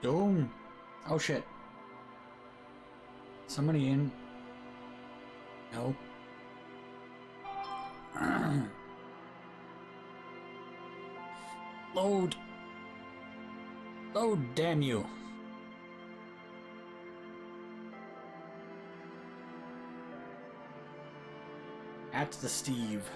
Boom. Oh shit. Somebody in. No. Load. Load, damn you. At the Steve.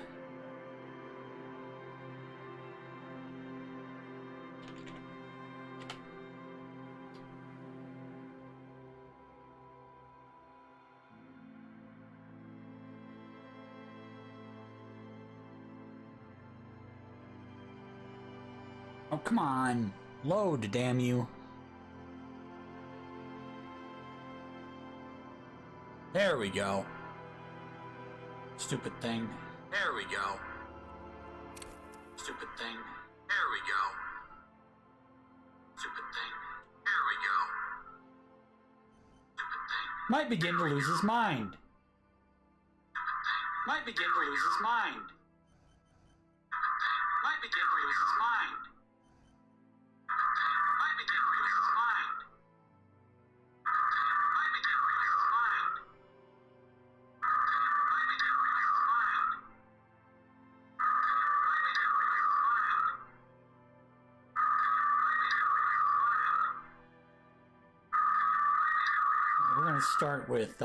Oh, come on. Load, damn you. There we go. Stupid thing. There we go. Stupid thing. There we go. Stupid thing. There we go. Stupid thing. Might begin to lose his mind. Might begin to lose his mind. Might begin to lose his mind. Might begin to lose his mind. Might begin to lose his mind. Might begin to lose his mind. Might begin to lose his mind. We're gonna start with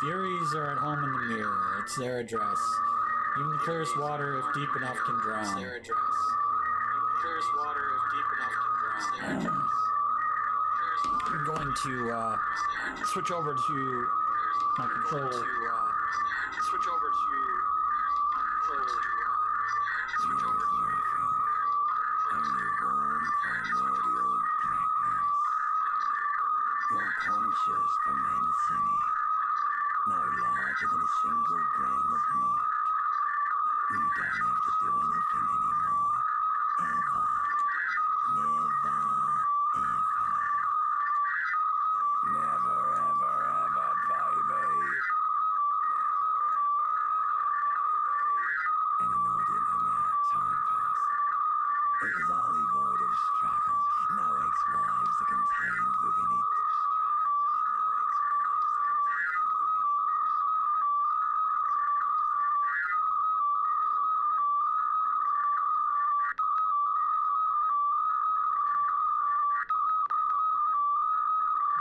Furies are at home in the mirror. It's their address. Even the clearest water, if deep enough, can drown. It's their address. Even the clearest water, if deep enough, can drown. It's their address. I'm going to switch over to my controller. Switch over to my controller. Switch over to only warm primordial blackness. You're conscious from infinity. No larger than a single grain of malt. You don't have to do anything anymore. Ever. Never, ever. Never, ever, ever, baby. An inordinate amount of time passes. It is wholly void of struggle. No ex-wives are contained within it.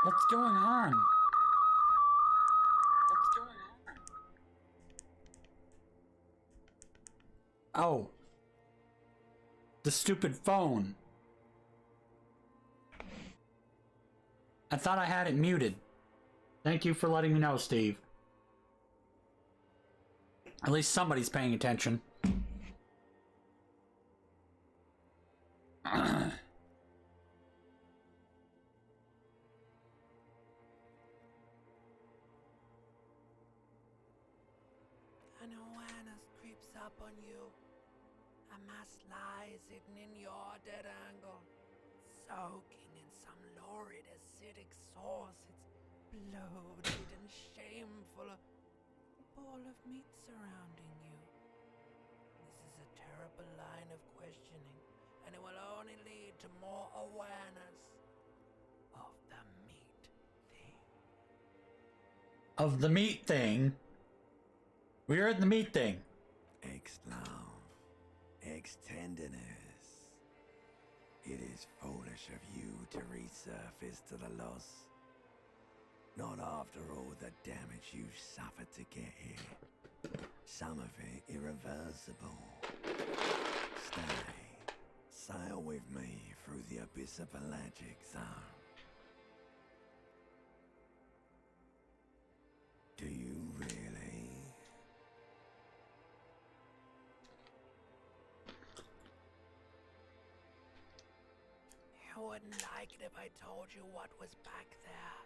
What's going on? What's going on? Oh. The stupid phone. I thought I had it muted. Thank you for letting me know, Steve. At least somebody's paying attention. An awareness creeps up on you. A mass lies hidden in your dead angle, soaking in some lurid acidic sauce. It's bloated and shameful. A ball of meat surrounding you. This is a terrible line of questioning, and it will only lead to more awareness of the meat thing. Of the meat thing? We're at the meat thing. Ex-love, ex-tenderness. It is foolish of you to resurface to the loss. Not after all the damage you suffered to get here. Some of it irreversible. Stay. Sail with me through the abyss of pelagic zone. Do you really? You wouldn't like it if I told you what was back there.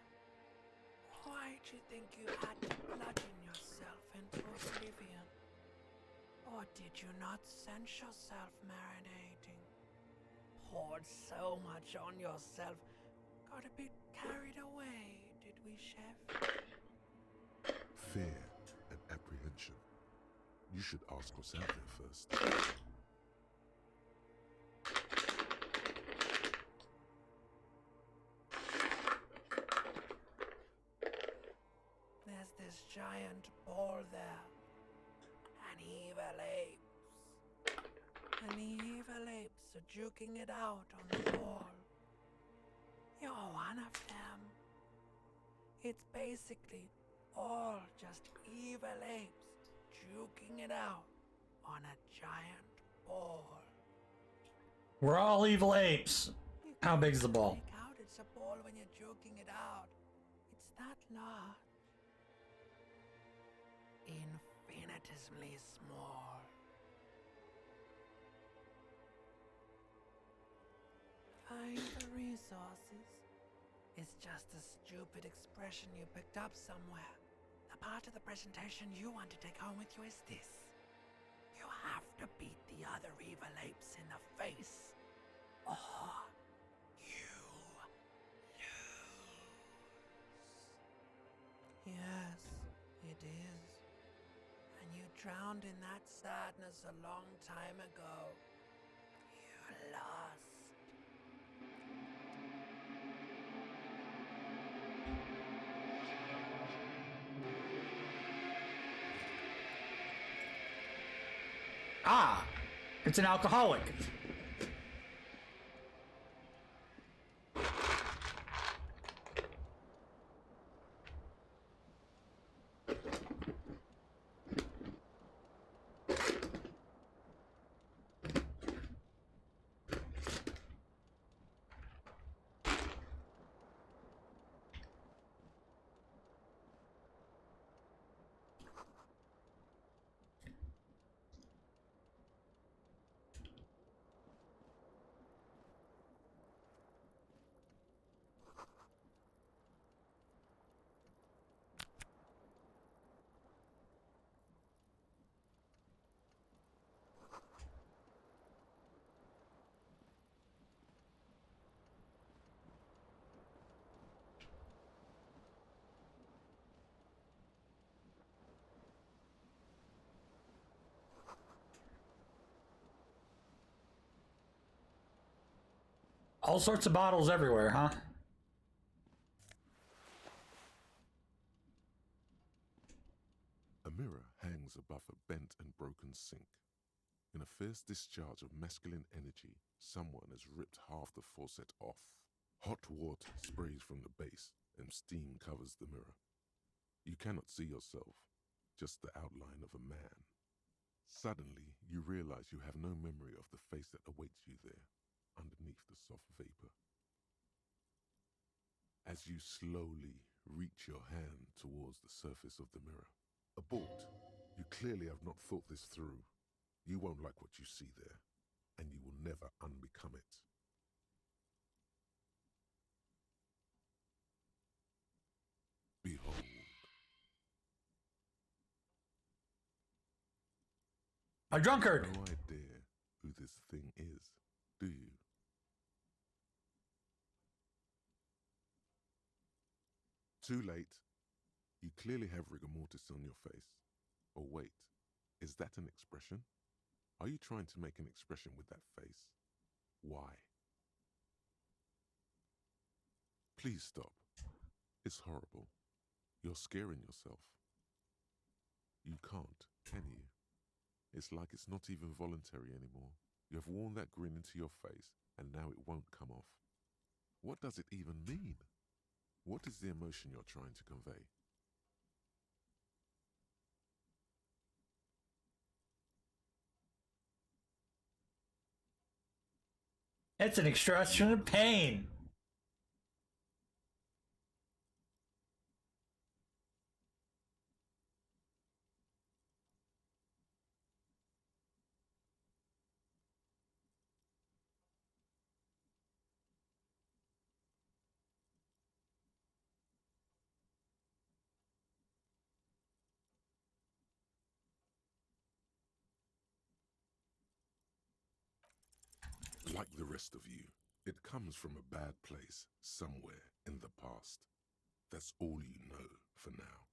Why'd you think you had to bludgeon yourself into oblivion? Or did you not sense yourself marinating? Poured so much on yourself. Got a bit carried away, did we, Chef? Fear and apprehension. You should ask what's out there first. There's this giant ball there. An evil apes. And the evil apes are juking it out on the ball. You're one of them. It's basically all just evil apes juking it out on a giant ball. We're all evil apes. How big's the ball? Make out it's a ball when you're joking it out. It's that large. Infinitesimally small. Find the resources. It's just a stupid expression you picked up somewhere. The part of the presentation you want to take home with you is this. You have to beat the other evil apes in the face, or you lose. Yes, it is. And you drowned in that sadness a long time ago. You lost. Ah, it's an alcoholic. All sorts of bottles everywhere, huh? A mirror hangs above a bent and broken sink. In a fierce discharge of masculine energy, someone has ripped half the faucet off. Hot water sprays from the base, and steam covers the mirror. You cannot see yourself, just the outline of a man. Suddenly, you realize you have no memory of the face that awaits you there, underneath the soft vapor. As you slowly reach your hand towards the surface of the mirror. Abort. You clearly have not thought this through. You won't like what you see there, and you will never unbecome it. Behold. A drunkard. No idea who this thing is, do you? Too late. You clearly have rigor mortis on your face. Oh wait, is that an expression? Are you trying to make an expression with that face? Why? Please stop. It's horrible. You're scaring yourself. You can't, can you? It's like it's not even voluntary anymore. You have worn that grin into your face, and now it won't come off. What does it even mean? What is the emotion you're trying to convey? It's an expression of pain. Like the rest of you, it comes from a bad place somewhere in the past. That's all you know for now.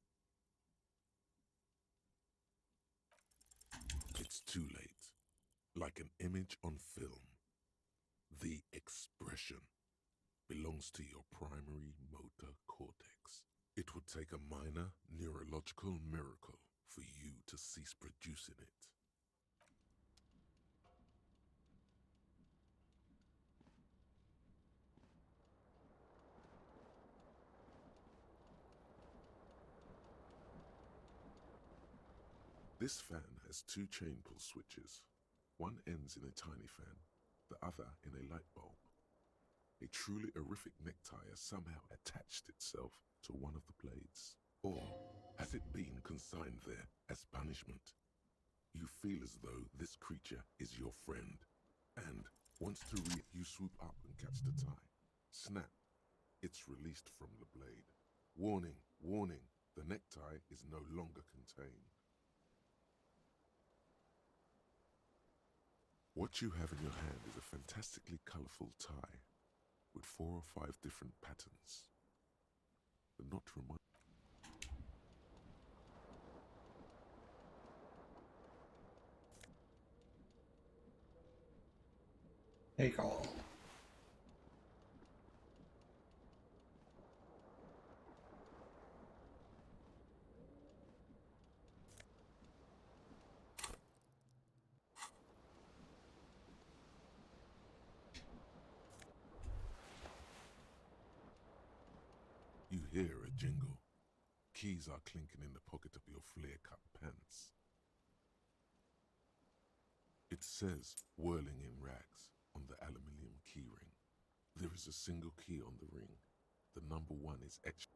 It's too late. Like an image on film, the expression belongs to your primary motor cortex. It would take a minor neurological miracle for you to cease producing it. This fan has two chain pull switches. One ends in a tiny fan, the other in a light bulb. A truly horrific necktie has somehow attached itself to one of the blades. Or has it been consigned there as punishment? You feel as though this creature is your friend, and once to you swoop up and catch the tie. Snap, it's released from the blade. Warning, warning, the necktie is no longer contained. What you have in your hand is a fantastically colourful tie with 4 or 5 different patterns. The knot reminds. Take all. You hear a jingle. Keys are clinking in the pocket of your flare-cut pants. It says whirling in rags on the aluminium keyring. There is a single key on the ring. The number 1 is etched.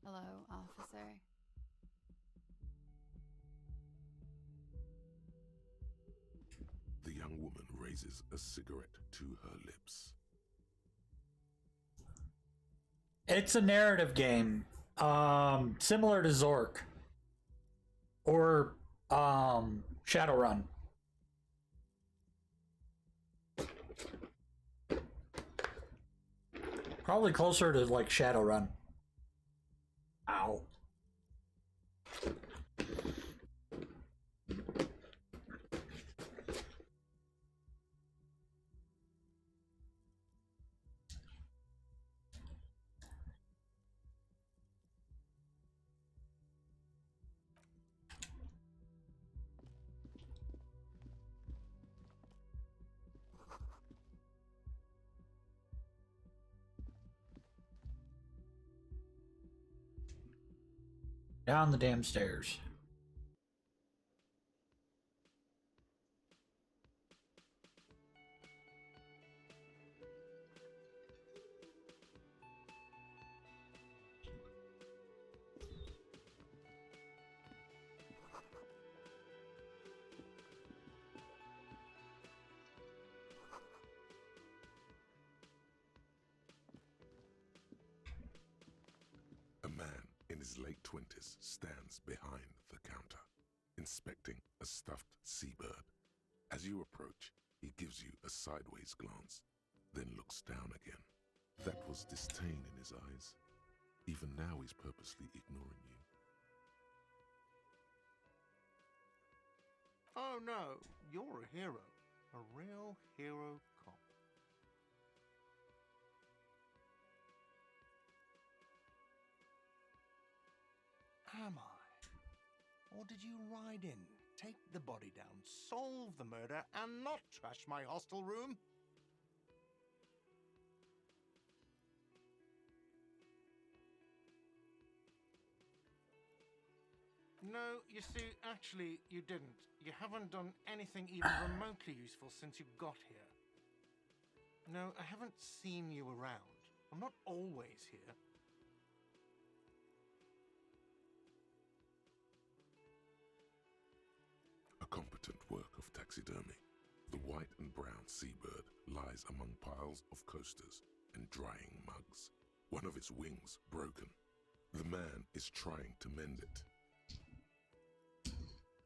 Hello, officer. The young woman raises a cigarette to her lips. It's a narrative game, similar to Zork or Shadowrun. Probably closer to like Shadowrun. Ow. Down the damn stairs. A man in his late 20s stands behind the counter, inspecting a stuffed seabird. As you approach, he gives you a sideways glance, then looks down again. That was disdain in his eyes. Even now he's purposely ignoring you. Oh no, you're a hero. A real hero cop. Am I? Or did you ride in, take the body down, solve the murder, and not trash my hostel room? No, you see, actually, you didn't. You haven't done anything even remotely useful since you got here. No, I haven't seen you around. I'm not always here. A competent work of taxidermy. The white and brown seabird lies among piles of coasters and drying mugs. One of its wings broken. The man is trying to mend it.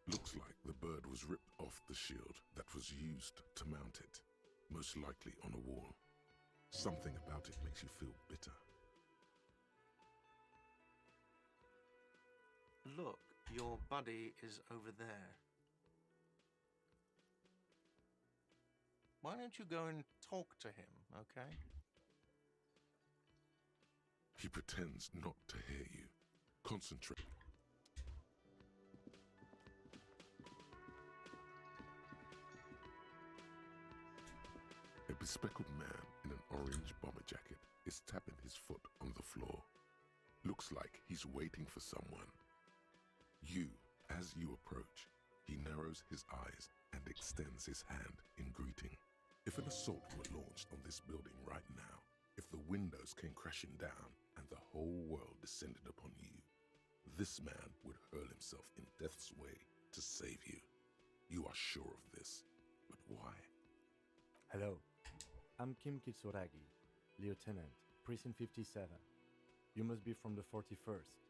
Looks like the bird was ripped off the shield that was used to mount it, most likely on a wall. Something about it makes you feel bitter. Look, your buddy is over there. Why don't you go and talk to him, okay? He pretends not to hear you. Concentrate. A bespectacled man in an orange bomber jacket is tapping his foot on the floor. Looks like he's waiting for someone. As you approach, he narrows his eyes and extends his hand in greeting. If an assault were launched on this building right now, if the windows came crashing down and the whole world descended upon you, this man would hurl himself in death's way to save you. You are sure of this, but why? Hello, I'm Kim Kitsuragi, Lieutenant, Precinct 57. You must be from the 41st.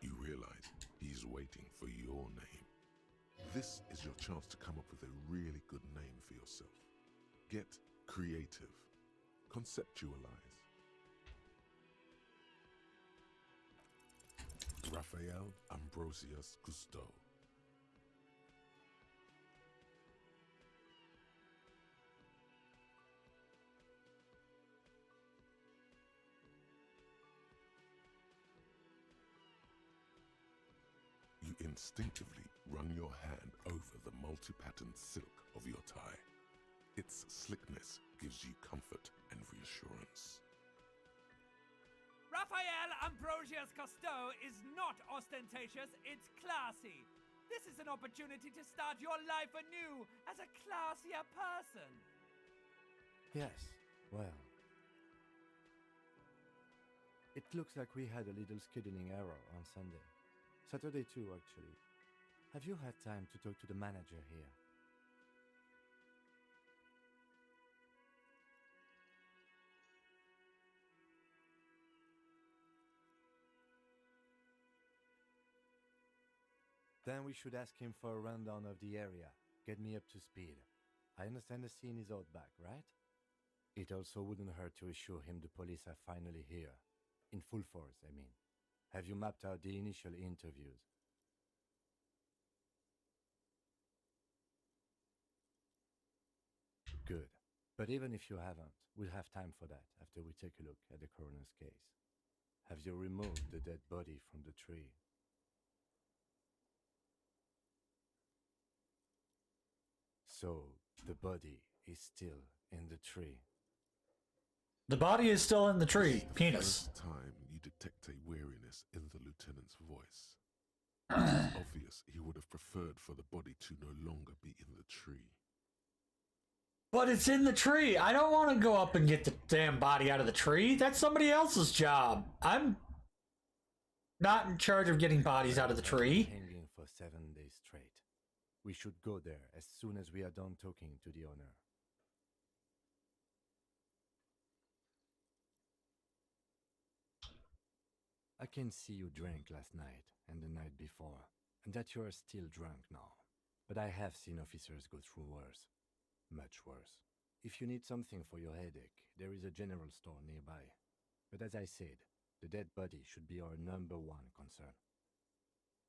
You realize he's waiting for your name. This is your chance to come up with a really good name for yourself. Get creative. Conceptualize. Raphael Ambrosius Cousteau. You instinctively run your hand over the multi-patterned silk of your tie. Its slickness gives you comfort and reassurance. Raphael Ambrosius Cousteau is not ostentatious, it's classy. This is an opportunity to start your life anew as a classier person. Yes, well. It looks like we had a little scheduling error on Sunday. Saturday too, actually. Have you had time to talk to the manager here? Then we should ask him for a rundown of the area. Get me up to speed. I understand the scene is out back, right? It also wouldn't hurt to assure him the police are finally here. In full force, I mean. Have you mapped out the initial interviews? Good. But even if you haven't, we'll have time for that after we take a look at the coroner's case. Have you removed the dead body from the tree? So, the body is still in the tree. The body is still in the tree. This is the Penis. first time you detect a weariness in the lieutenant's voice. It's obvious he would have preferred for the body to no longer be in the tree. But it's in the tree. I don't want to go up and get the damn body out of the tree. That's somebody else's job. I'm not in charge of getting bodies out of the tree. Hanging for 7 days straight. We should go there as soon as we are done talking to the owner. I can see you drank last night and the night before, and that you are still drunk now. But I have seen officers go through worse. Much worse. If you need something for your headache, there is a general store nearby. But as I said, the dead body should be our #1 concern.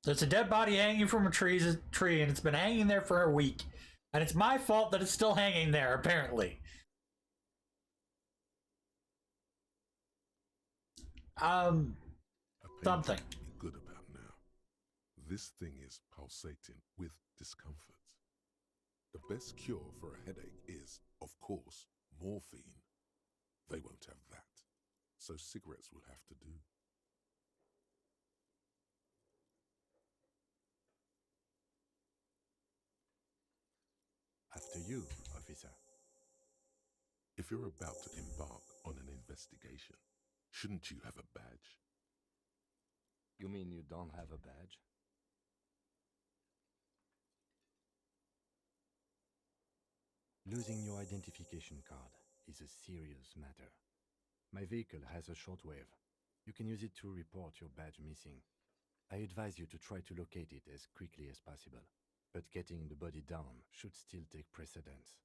There's a dead body hanging from a tree, and it's been hanging there for a week. And it's my fault that it's still hanging there, apparently. A pain Something. to be good about now. This thing is pulsating with discomfort. The best cure for a headache is, of course, morphine. They won't have that, so cigarettes will have to do. After you, officer. If you're about to embark on an investigation, shouldn't you have a badge? You mean you don't have a badge? Losing your identification card is a serious matter. My vehicle has a shortwave. You can use it to report your badge missing. I advise you to try to locate it as quickly as possible, but getting the body down should still take precedence.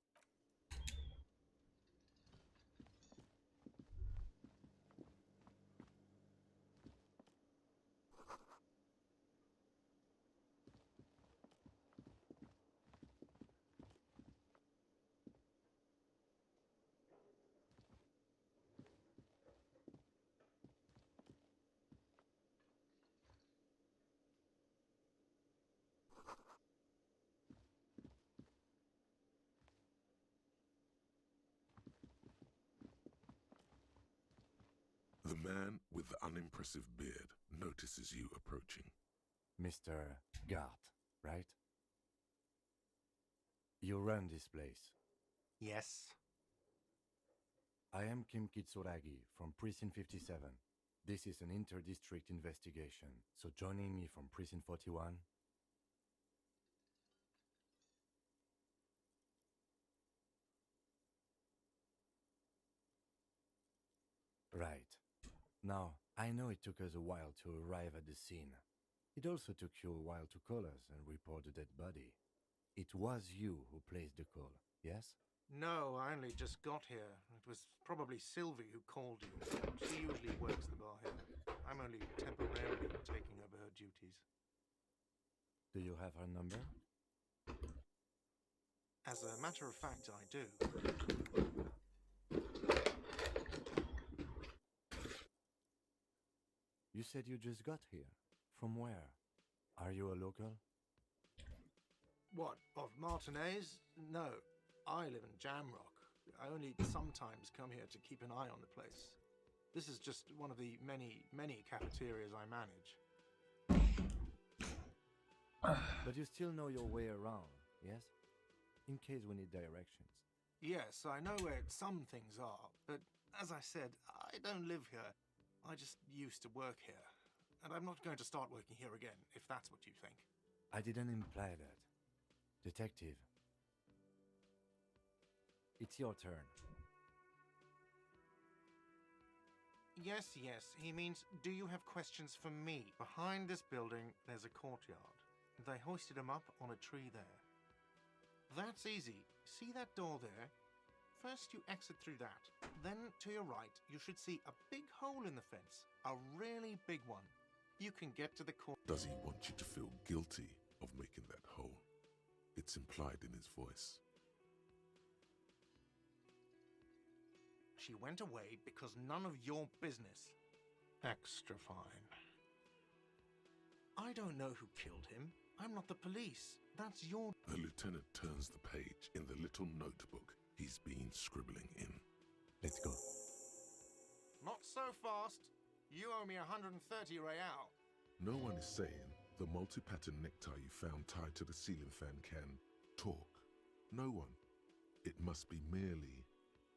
The man with the unimpressive beard notices you approaching. Mr. Gart, right? You run this place. Yes. I am Kim Kitsuragi from Precinct 57. This is an inter-district investigation, so joining me from Precinct 41. Right. Now, I know it took us a while to arrive at the scene. It also took you a while to call us and report the dead body. It was you who placed the call, yes? No, I only just got here. It was probably Sylvie who called you. She usually works the bar here. I'm only temporarily taking over her duties. Do you have her number? As a matter of fact, I do. You said you just got here. From where? Are you a local? What, of Martinez? No, I live in Jamrock. I only sometimes come here to keep an eye on the place. This is just one of the many, many cafeterias I manage. But you still know your way around, yes? In case we need directions. Yes, I know where some things are, but as I said, I don't live here. I just used to work here. And I'm not going to start working here again, if that's what you think. I didn't imply that. Detective. It's your turn. Yes, he means, do you have questions for me? Behind this building, there's a courtyard. They hoisted him up on a tree there. That's easy. See that door there? First, you exit through that. Then, to your right, you should see a big hole in the fence. A really big one. You can get to the court. Does he want you to feel guilty of making that hole? It's implied in his voice. She went away because none of your business. Extra fine. I don't know who killed him. I'm not the police. That's your... The lieutenant turns the page in the little notebook he's been scribbling in. Let's go. Not so fast. You owe me 130 real. No one is saying the multi-pattern necktie you found tied to the ceiling fan can talk. No one. It must be merely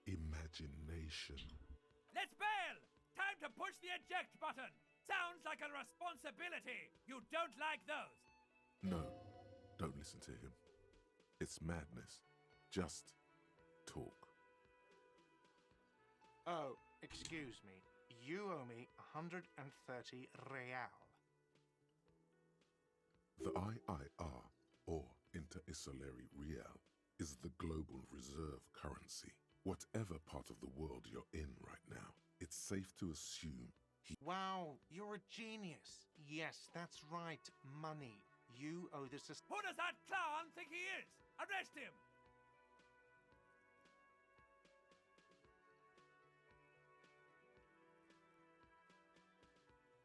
imagination. Let's bail! Time to push the eject button! Sounds like a responsibility! You don't like those! No, don't listen to him. It's madness. Just talk. Oh, excuse me. You owe me 130 real. The IIR, or Inter-Isolary Real, is the global reserve currency. Whatever part of the world you're in right now, it's safe to assume Wow, you're a genius. Yes, that's right. Money. You owe this... Who does that clown think he is? Arrest him!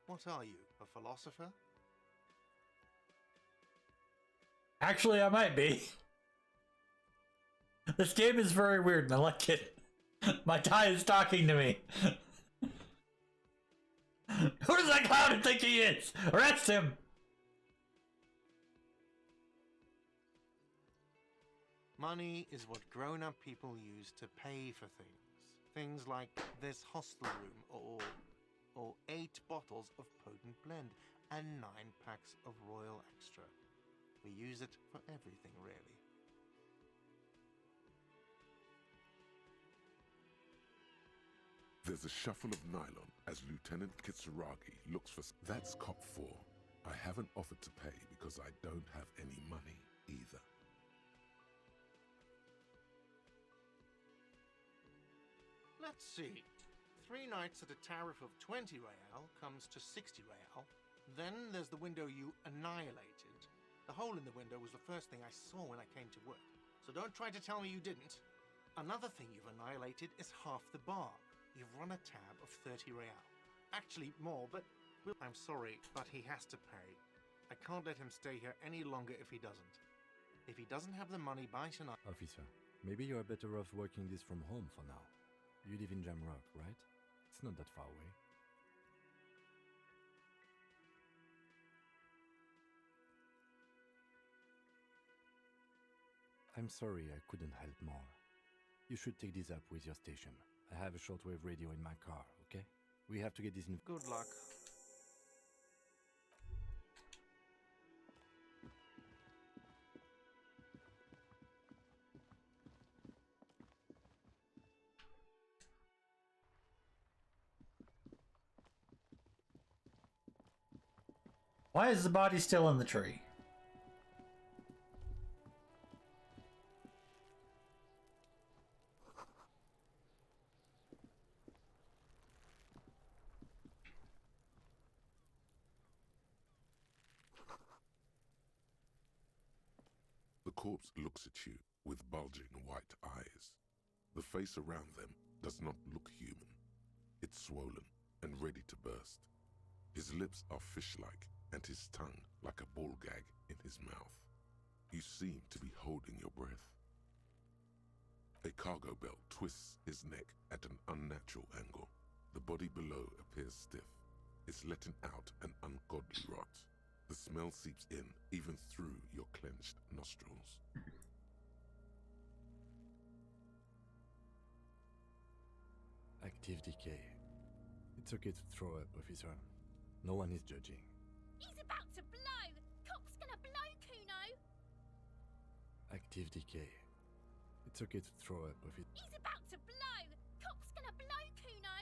What are you, a philosopher? Actually, I might be. This game is very weird and I like it. My tie is talking to me. Who does that clown think he is? Arrest him! Money is what grown-up people use to pay for things. Things like this hostel room, or 8 bottles of potent blend, and 9 packs of Royal Extra. We use it for everything, really. There's a shuffle of nylon as Lieutenant Kitsuragi looks for... That's Cop 4. I haven't offered to pay because I don't have any money either. Let's see. 3 nights at a tariff of 20 real comes to 60 real. Then there's the window you annihilated. The hole in the window was the first thing I saw when I came to work. So don't try to tell me you didn't. Another thing you've annihilated is half the bar. You've run a tab of 30 real. Actually, more, but... I'm sorry, but he has to pay. I can't let him stay here any longer if he doesn't. If he doesn't have the money by tonight... Officer, maybe you are better off working this from home for now. You live in Jamrock, right? It's not that far away. I'm sorry I couldn't help more. You should take this up with your station. I have a shortwave radio in my car, okay? We have to get this in... Good luck. Why is the body still in the tree? The corpse looks at you with bulging white eyes. The face around them does not look human. It's swollen and ready to burst. His lips are fish-like and his tongue like a ball gag in his mouth. You seem to be holding your breath. A cargo belt twists his neck at an unnatural angle. The body below appears stiff. It's letting out an ungodly rot. The smell seeps in even through your clenched nostrils. Active decay. It's okay to throw up, officer. No one is judging. He's about to blow! Cop's gonna blow, Kuno! Active decay. It's okay to throw up, officer. He's about to blow! Cop's gonna blow, Kuno!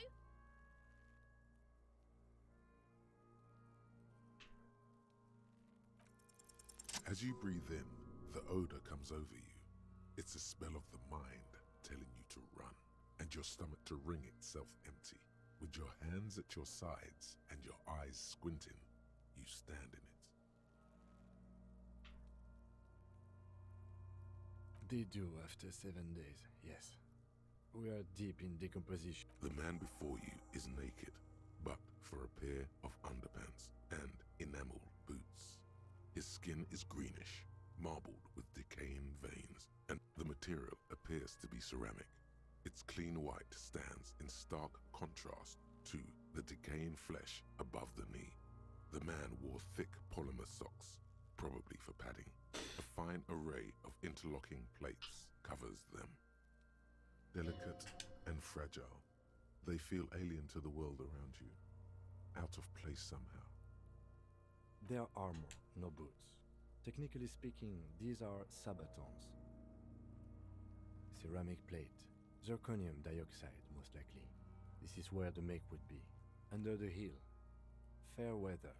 As you breathe in, the odor comes over you. It's a smell of the mind telling you to run, and your stomach to wring itself empty. With your hands at your sides and your eyes squinting, you stand in it. They do after 7 days, yes. We are deep in decomposition. The man before you is naked, but for a pair of underpants and enamel boots. His skin is greenish, marbled with decaying veins, and the material appears to be ceramic. Its clean white stands in stark contrast to the decaying flesh above the knee. The man wore thick polymer socks, probably for padding. A fine array of interlocking plates covers them. Delicate and fragile, they feel alien to the world around you, out of place somehow. They are armor, no boots. Technically speaking, these are sabatons. Ceramic plate. Zirconium dioxide, most likely. This is where the make would be. Under the heel. Fair weather.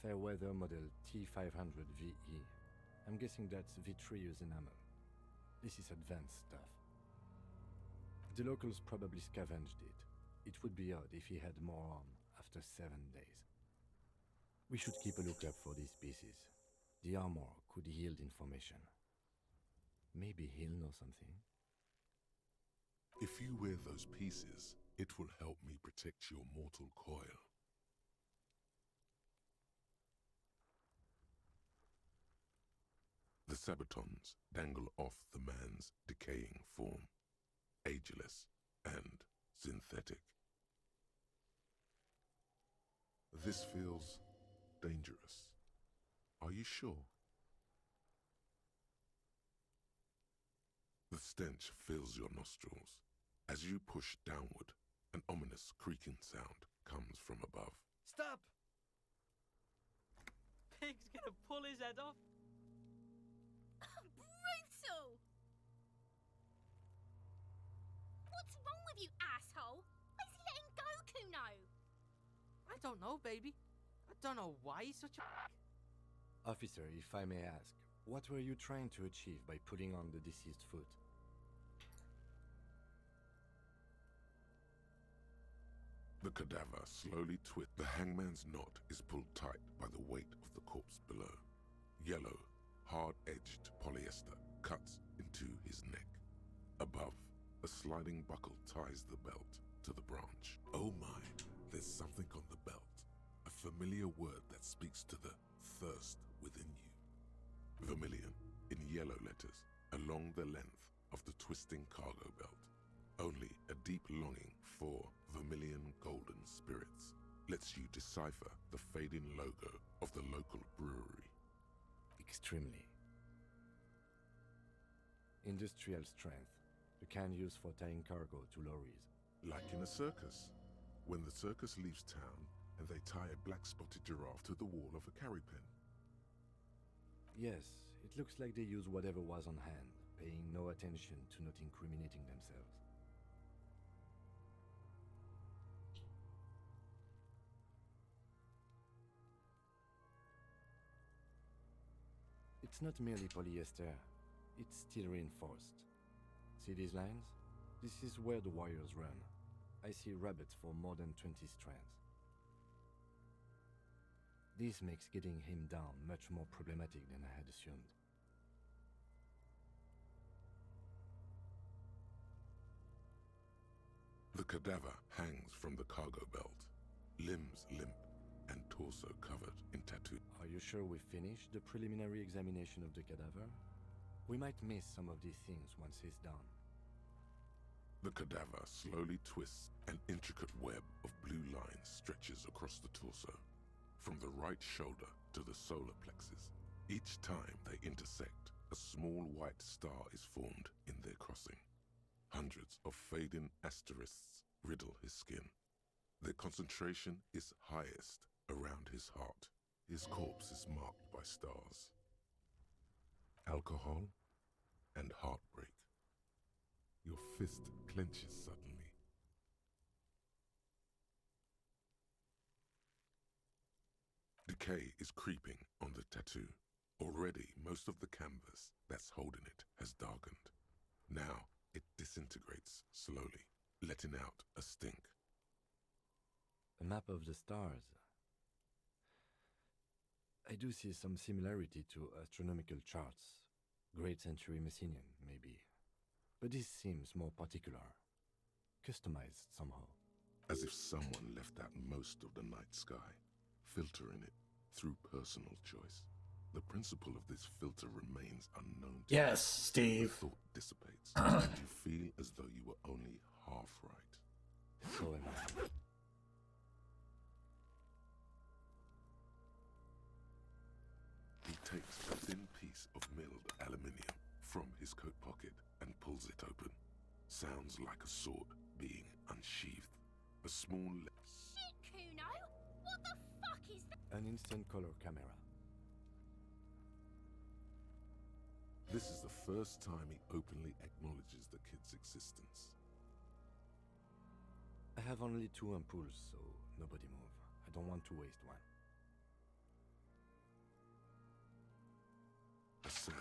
Fair weather model T500 VE. I'm guessing that's vitreous enamel. This is advanced stuff. The locals probably scavenged it. It would be odd if he had more on after 7 days. We should keep a lookout for these pieces. The armor could yield information. Maybe he'll know something. If you wear those pieces, it will help me protect your mortal coil. The sabatons dangle off the man's decaying form, ageless and synthetic. This feels dangerous. Are you sure? The stench fills your nostrils. As you push downward, an ominous creaking sound comes from above. Stop! Pig's gonna pull his head off. Brutal! What's wrong with you, asshole? Why is he Kuno? I don't know, baby. I don't know why he's such a... Officer, if I may ask, what were you trying to achieve by pulling on the deceased foot? The cadaver slowly twists. The hangman's knot is pulled tight by the weight of the corpse below. Yellow, hard-edged polyester cuts into his neck. Above, a sliding buckle ties the belt to the branch. Oh my, there's something on the belt. A familiar word that speaks to the thirst within you. Vermilion, in yellow letters, along the length of the twisting cargo belt. Only a deep longing for vermilion golden spirits lets you decipher the fading logo of the local brewery. Extremely. Industrial strength. The can used for tying cargo to lorries. Like in a circus. When the circus leaves town and they tie a black-spotted giraffe to the wall of a carry pen. Yes, it looks like they used whatever was on hand, paying no attention to not incriminating themselves. It's not merely polyester, it's steel reinforced. See these lines? This is where the wires run. I see rabbits for more than 20 strands. This makes getting him down much more problematic than I had assumed. The cadaver hangs from the cargo belt, limbs limp and torso covered in tattoo. Are you sure we finished the preliminary examination of the cadaver? We might miss some of these things once he's done. The cadaver slowly twists. An intricate web of blue lines stretches across the torso, from the right shoulder to the solar plexus. Each time they intersect, a small white star is formed in their crossing. Hundreds of fading asterisks riddle his skin. Their concentration is highest around his heart. His corpse is marked by stars. Alcohol and heartbreak. Your fist clenches suddenly. Decay is creeping on the tattoo. Already, most of the canvas that's holding it has darkened. Now, it disintegrates slowly, letting out a stink. A map of the stars. I do see some similarity to astronomical charts. Great century Messinian, maybe. But this seems more particular. Customized somehow. As if someone left out most of the night sky, filtering it through personal choice. The principle of this filter remains unknown to Yes, you. Steve. The thought dissipates, and you feel as though you were only half right. So am I. He takes a thin piece of milled aluminium from his coat pocket and pulls it open. Sounds like a sword being unsheathed. A small... Shit, Kuno! What the fuck is that? An instant color camera. This is the first time he openly acknowledges the kid's existence. I have only 2 ampoules, so nobody move. I don't want to waste one. A sound,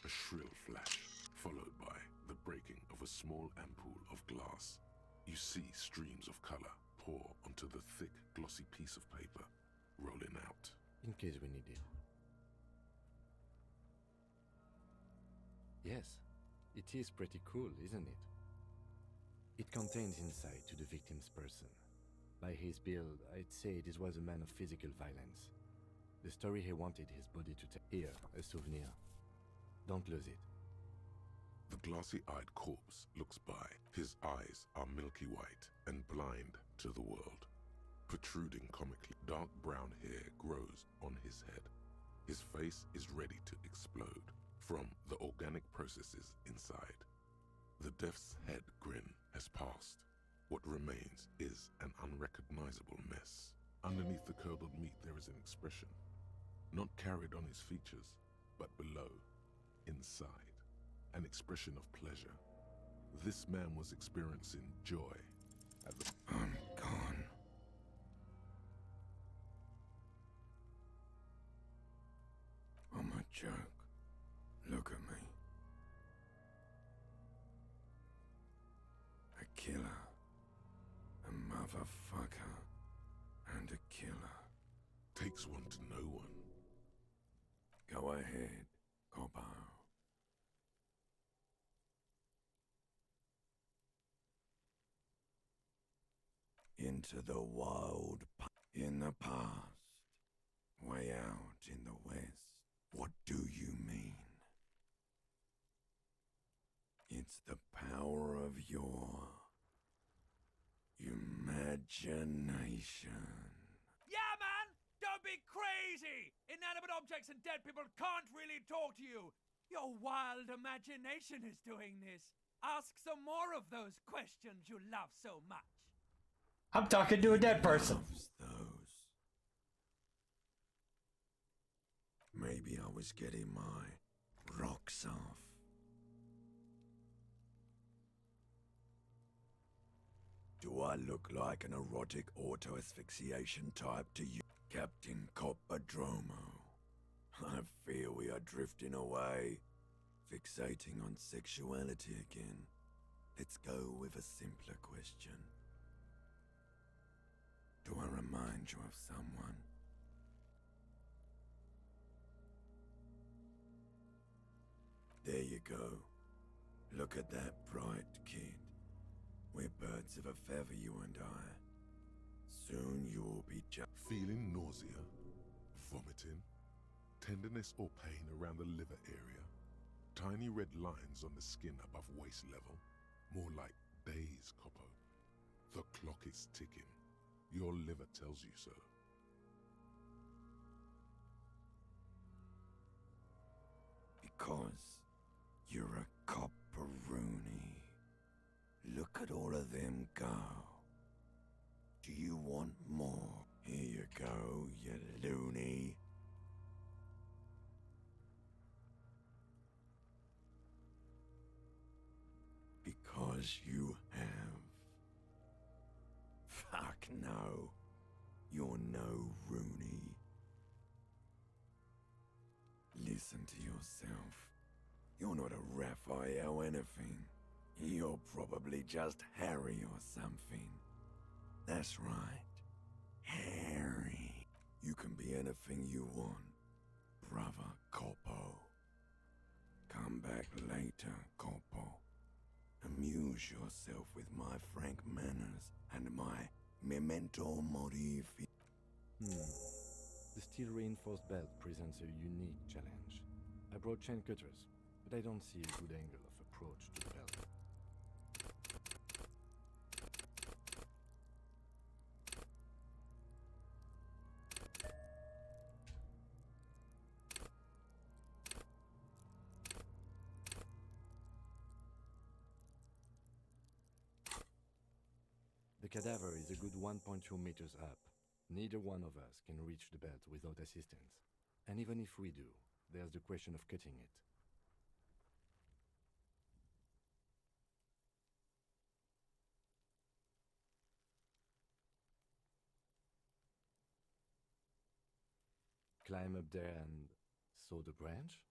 a shrill flash, followed by the breaking of a small ampoule of glass. You see streams of color pour onto the thick, glossy piece of paper, rolling out. In case we need it. Yes, it is pretty cool, isn't it? It contains insight to the victim's person. By his build, I'd say this was a man of physical violence. The story he wanted his body to tell. Here, a souvenir. Don't lose it. The glossy-eyed corpse looks by. His eyes are milky white and blind to the world. Protruding comically, dark brown hair grows on his head. His face is ready to explode from the organic processes inside. The death's head grin has passed. What remains is an unrecognizable mess. Underneath the curdled meat there is an expression, not carried on his features, but below, inside, an expression of pleasure. This man was experiencing joy at the... I'm gone. killer. A motherfucker. And a killer. Takes one to know one. Go ahead, Coppo. Into the wild in the past. Way out in the west. What do you mean? It's the power of your imagination. Yeah, man! Don't be crazy! Inanimate objects and dead people can't really talk to you! Your wild imagination is doing this. Ask some more of those questions you love so much. I'm talking to a dead person. Loves those. Maybe I was getting my rocks off. Do I look like an erotic auto-asphyxiation type to you, Captain Coppodromo? I fear we are drifting away, fixating on sexuality again. Let's go with a simpler question. Do I remind you of someone? There you go. Look at that bright kid. We're birds of a feather, you and I. Soon you will be Feeling nausea, vomiting, tenderness or pain around the liver area, tiny red lines on the skin above waist level, more like days, Coppo. The clock is ticking. Your liver tells you so. Because you're a copperoonie. Look at all of them go. Do you want more? Here you go, you loony. Because you have. Fuck no. You're no Rooney. Listen to yourself. You're not a Raphael anything. You're probably just Harry or something. That's right. Harry. You can be anything you want, brother Coppo. Come back later, Coppo. Amuse yourself with my frank manners and my memento mori. The steel-reinforced belt presents a unique challenge. I brought chain cutters, but I don't see a good angle of approach to the belt. The cadaver is a good 1.2 meters up. Neither one of us can reach the belt without assistance. And even if we do, there's the question of cutting it. Climb up there and saw the branch?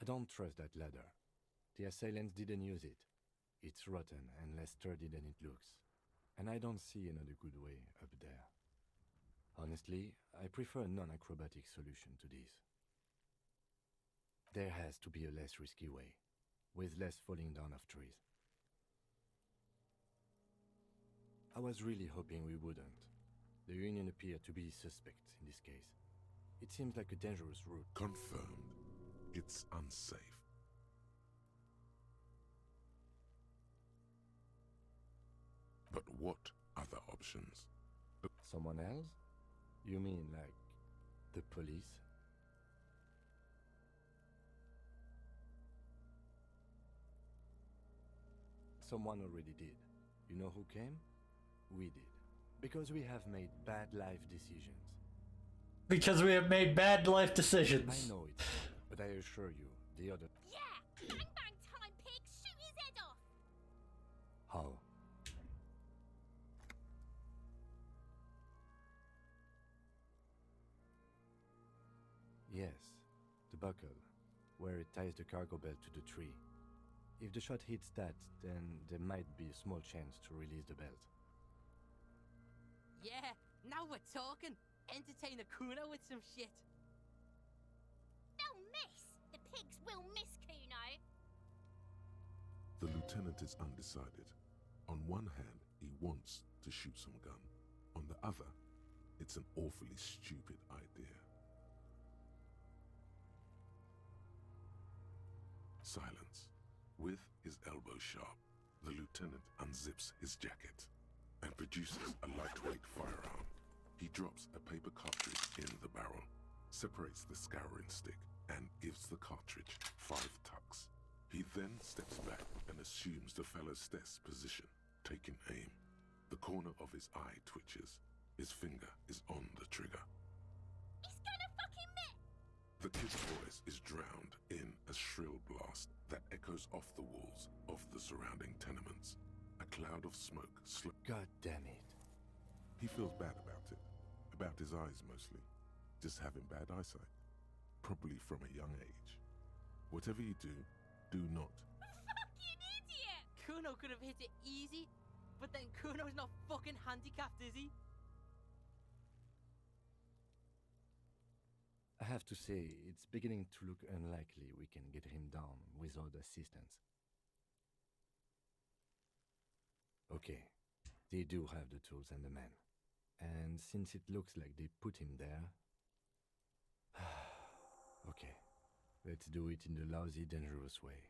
I don't trust that ladder. The assailants didn't use it. It's rotten and less sturdy than it looks. And I don't see another good way up there. Honestly, I prefer a non-acrobatic solution to this. There has to be a less risky way, with less falling down of trees. I was really hoping we wouldn't. The Union appeared to be suspect in this case. It seems like a dangerous route. Confirmed. It's unsafe. But what other options? Someone else? You mean like the police? Someone already did. You know who came? We did. Because we have made bad life decisions. Because we have made bad life decisions. I know it's wrong, but I assure you, the other... Yeah! Bang bang time, pig! Shoot his head off! How? Yes, the buckle, where it ties the cargo belt to the tree. If the shot hits that, then there might be a small chance to release the belt. Yeah, now we're talking. Entertain a Kuno with some shit. They'll miss! The pigs will miss Kuno! The lieutenant is undecided. On one hand, he wants to shoot some gun. On the other, it's an awfully stupid idea. Silence. With his elbow sharp, the lieutenant unzips his jacket and produces a lightweight firearm. He drops a paper cartridge in the barrel, separates the scouring stick, and gives the cartridge 5 tucks. He then steps back and assumes the fellow's desk position, taking aim. The corner of his eye twitches. His finger is on the trigger. He's gonna fucking miss! The kid's voice is drowned in a shrill blast that echoes off the walls of the surrounding tenements. A cloud of smoke God damn it. He feels bad about it. About his eyes mostly. Just having bad eyesight. Probably from a young age. Whatever you do, do not. Fucking idiot! Kuno could have hit it easy, but then Kuno's not fucking handicapped, is he? I have to say, it's beginning to look unlikely we can get him down without assistance. Okay, they do have the tools and the men. And since it looks like they put him there... okay, let's do it in the lousy, dangerous way.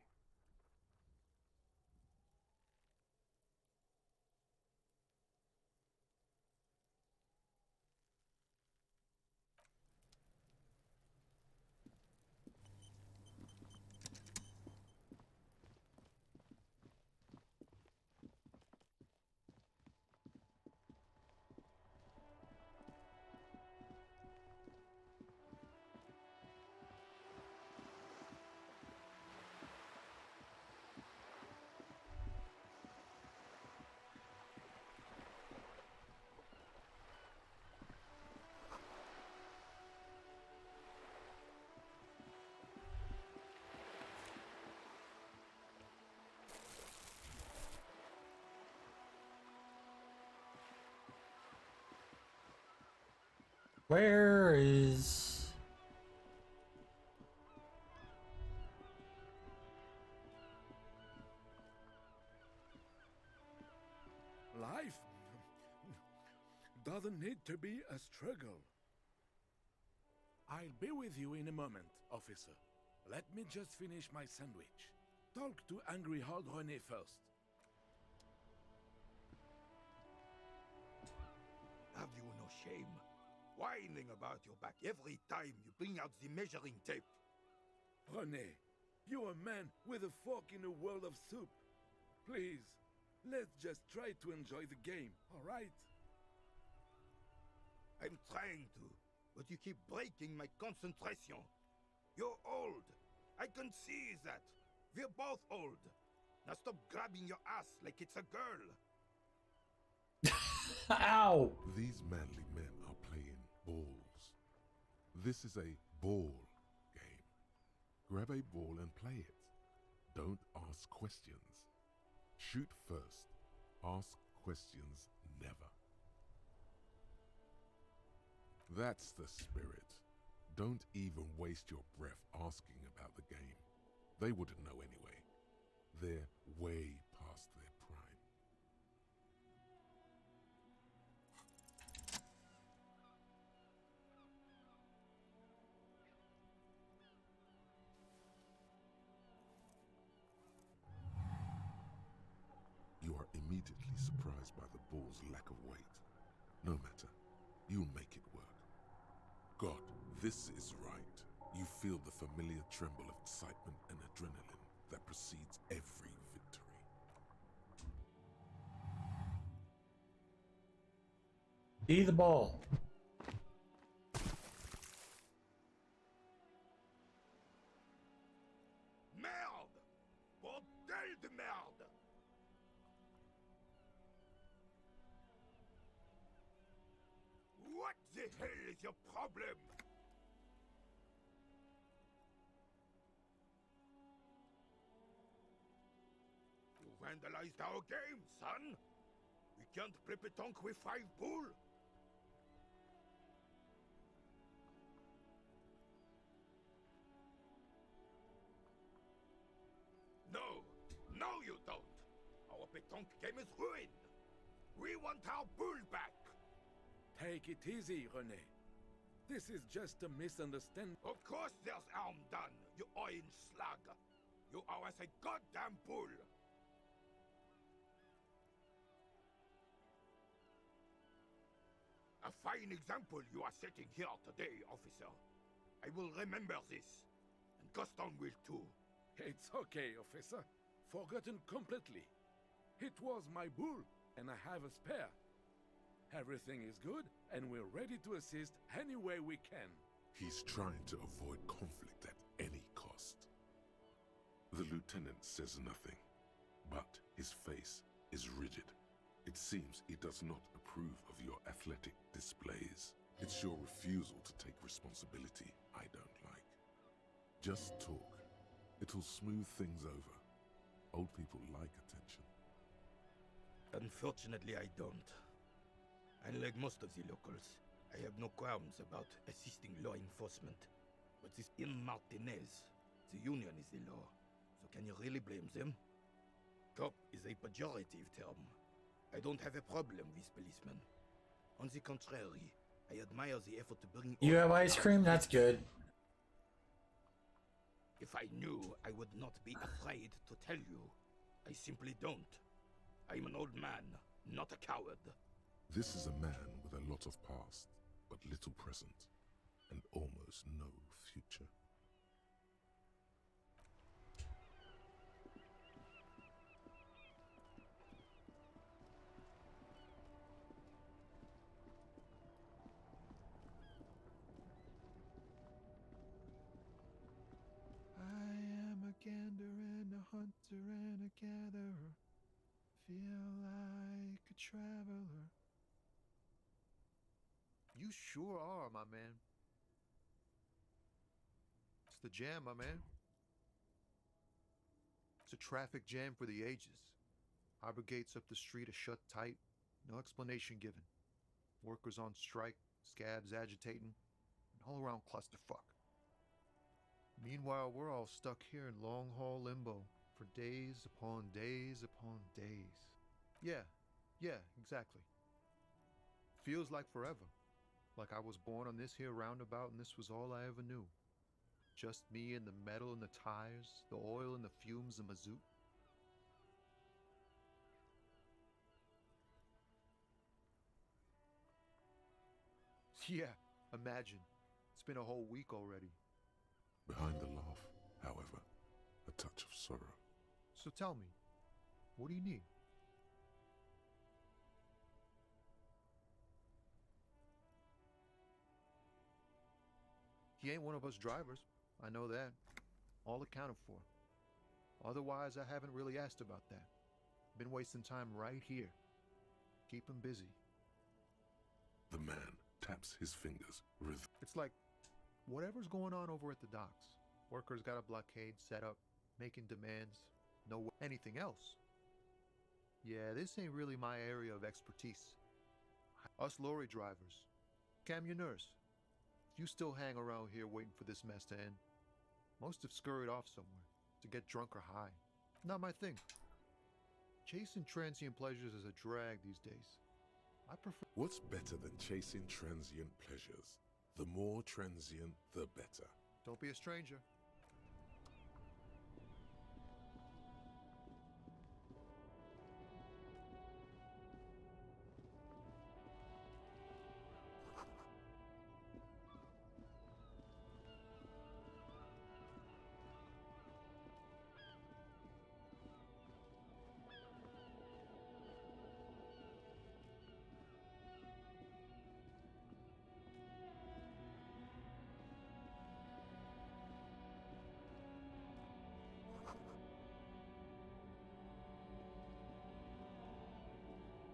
Where is... Life doesn't need to be a struggle. I'll be with you in a moment, officer. Let me just finish my sandwich. Talk to Angry Hard René first. Have you no shame? Whining about your back every time you bring out the measuring tape. René, you're a man with a fork in a world of soup. Please, let's just try to enjoy the game, alright? I'm trying to, but you keep breaking my concentration. You're old. I can see that. We're both old. Now stop grabbing your ass like it's a girl. Ow! These manly men are playing balls. This is a ball game. Grab a ball and play it. Don't ask questions. Shoot first. Ask questions never. That's the spirit. Don't even waste your breath asking about the game. They wouldn't know anyway. They're way past their prime. You are immediately surprised by the ball's lack of weight. No matter, you'll make it work. God, this is right. You feel the familiar tremble of excitement and adrenaline that precedes every victory. Be the ball. Merde! Bordel de merde! What the hell is your problem? vandalized our game, son. We can't play petanque with 5 bull. No, you don't. Our petanque game is ruined. We want our bull back. Take it easy, René. This is just a misunderstanding. Of course there's harm done, you orange slug. You owe us a goddamn bull. A fine example you are setting here today, officer. I will remember this, and Gaston will too. It's okay, officer. Forgotten completely. It was my bull, and I have a spare. Everything is good, and we're ready to assist any way we can. He's trying to avoid conflict at any cost. The lieutenant says nothing, but his face is rigid. It seems he does not approve of your athletic displays. It's your refusal to take responsibility I don't like. Just talk. It'll smooth things over. Old people like attention. Unfortunately, I don't. Unlike most of the locals, I have no qualms about assisting law enforcement. But this in Martinez, the union is the law. So can you really blame them? Cop is a pejorative term. I don't have a problem with policemen. On the contrary, I admire the effort to bring... You have ice cream? That's good. If I knew, I would not be afraid to tell you. I simply don't. I'm an old man, not a coward. This is a man with a lot of past, but little present, and almost no future. I am a gander and a hunter and a gatherer. Feel like a traveler. You sure are, my man. It's the jam, my man. It's a traffic jam for the ages. Harbor gates up the street are shut tight. No explanation given. Workers on strike, scabs agitating, an all-around clusterfuck. Meanwhile, we're all stuck here in long-haul limbo for days upon days upon days. Yeah, exactly. Feels like forever. Like I was born on this here roundabout and this was all I ever knew. Just me and the metal and the tires, the oil and the fumes and mazout. Yeah, imagine. It's been a whole week already. Behind the laugh, however, a touch of sorrow. So tell me, what do you need? He ain't one of us drivers. I know that. All accounted for. Otherwise, I haven't really asked about that. Been wasting time right here. Keep him busy. The man taps his fingers. It's like whatever's going on over at the docks. Workers got a blockade set up, making demands. No anything else. Yeah, this ain't really my area of expertise. Us lorry drivers. Camionneurs. You still hang around here waiting for this mess to end. Most have scurried off somewhere to get drunk or high. Not my thing. Chasing transient pleasures is a drag these days. I prefer... What's better than chasing transient pleasures? The more transient, the better. Don't be a stranger.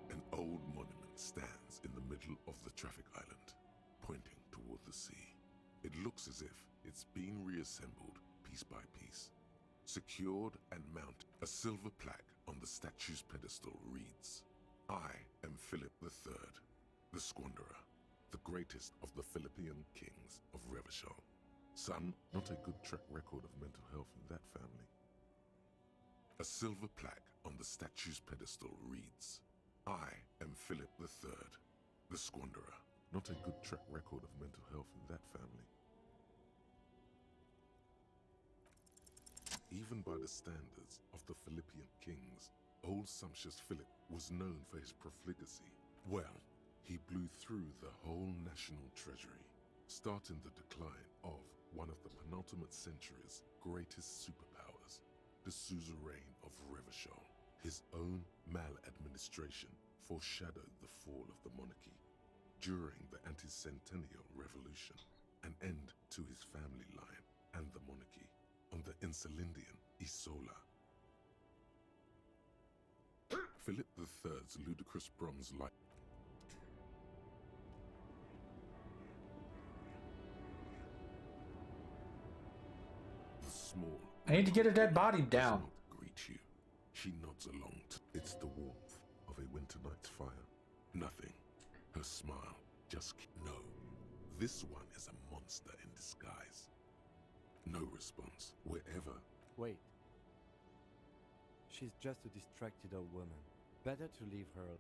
An old monument stands in the middle of the traffic island, pointing toward the sea. It looks as if it's been reassembled piece by piece, Secured and mounted, a silver plaque on the statue's pedestal reads, I am Philip III, the Squanderer, the greatest of the Philippian kings of Revachol. Son, not a good track record of mental health in that family. A silver plaque on the statue's pedestal reads, I am Philip III, the Squanderer. Not a good track record of mental health in that family. Even by the standards of the Philippian kings, old sumptuous Philip was known for his profligacy. Well, he blew through the whole national treasury, starting the decline of one of the penultimate century's greatest superpowers, the suzerain of Revachol. His own maladministration foreshadowed the fall of the monarchy. During the anti-centennial revolution, an end to his family line and the monarchy on the Insulindian Isola. Philip III's ludicrous bronze light. The small. I need to get a dead body down. Greet you. She nods along. It's the warmth of a winter night's fire. Nothing. Her smile. Just no. This one is a monster in disguise. No response. Wherever. Wait. She's just a distracted old woman. Better to leave her.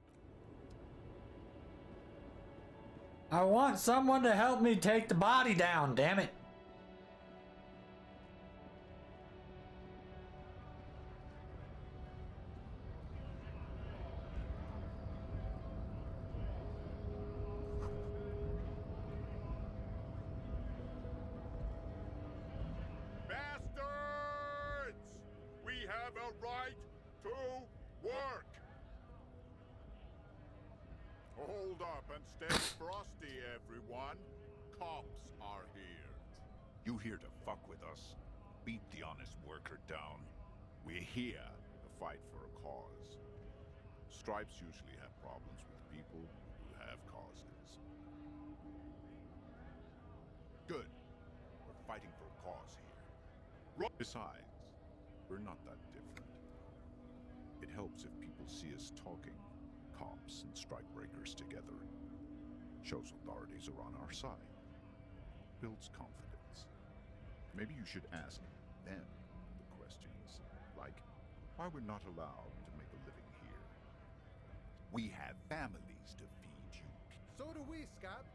I want someone to help me take the body down, damn it. Bastards! We have a right to work! Hold up and stay frosty, everyone. Cops are here. You here to fuck with us? Beat the honest worker down. We're here to fight for a cause. Stripes usually have problems with people who have causes. Good. We're fighting for a cause here. Besides, we're not that different. It helps if people see us talking, cops and strikebreakers together. Shows authorities are on our side. Builds confidence. Maybe you should ask them the questions, like why we're not allowed to make a living here. We have families to feed you. So do we, Scott.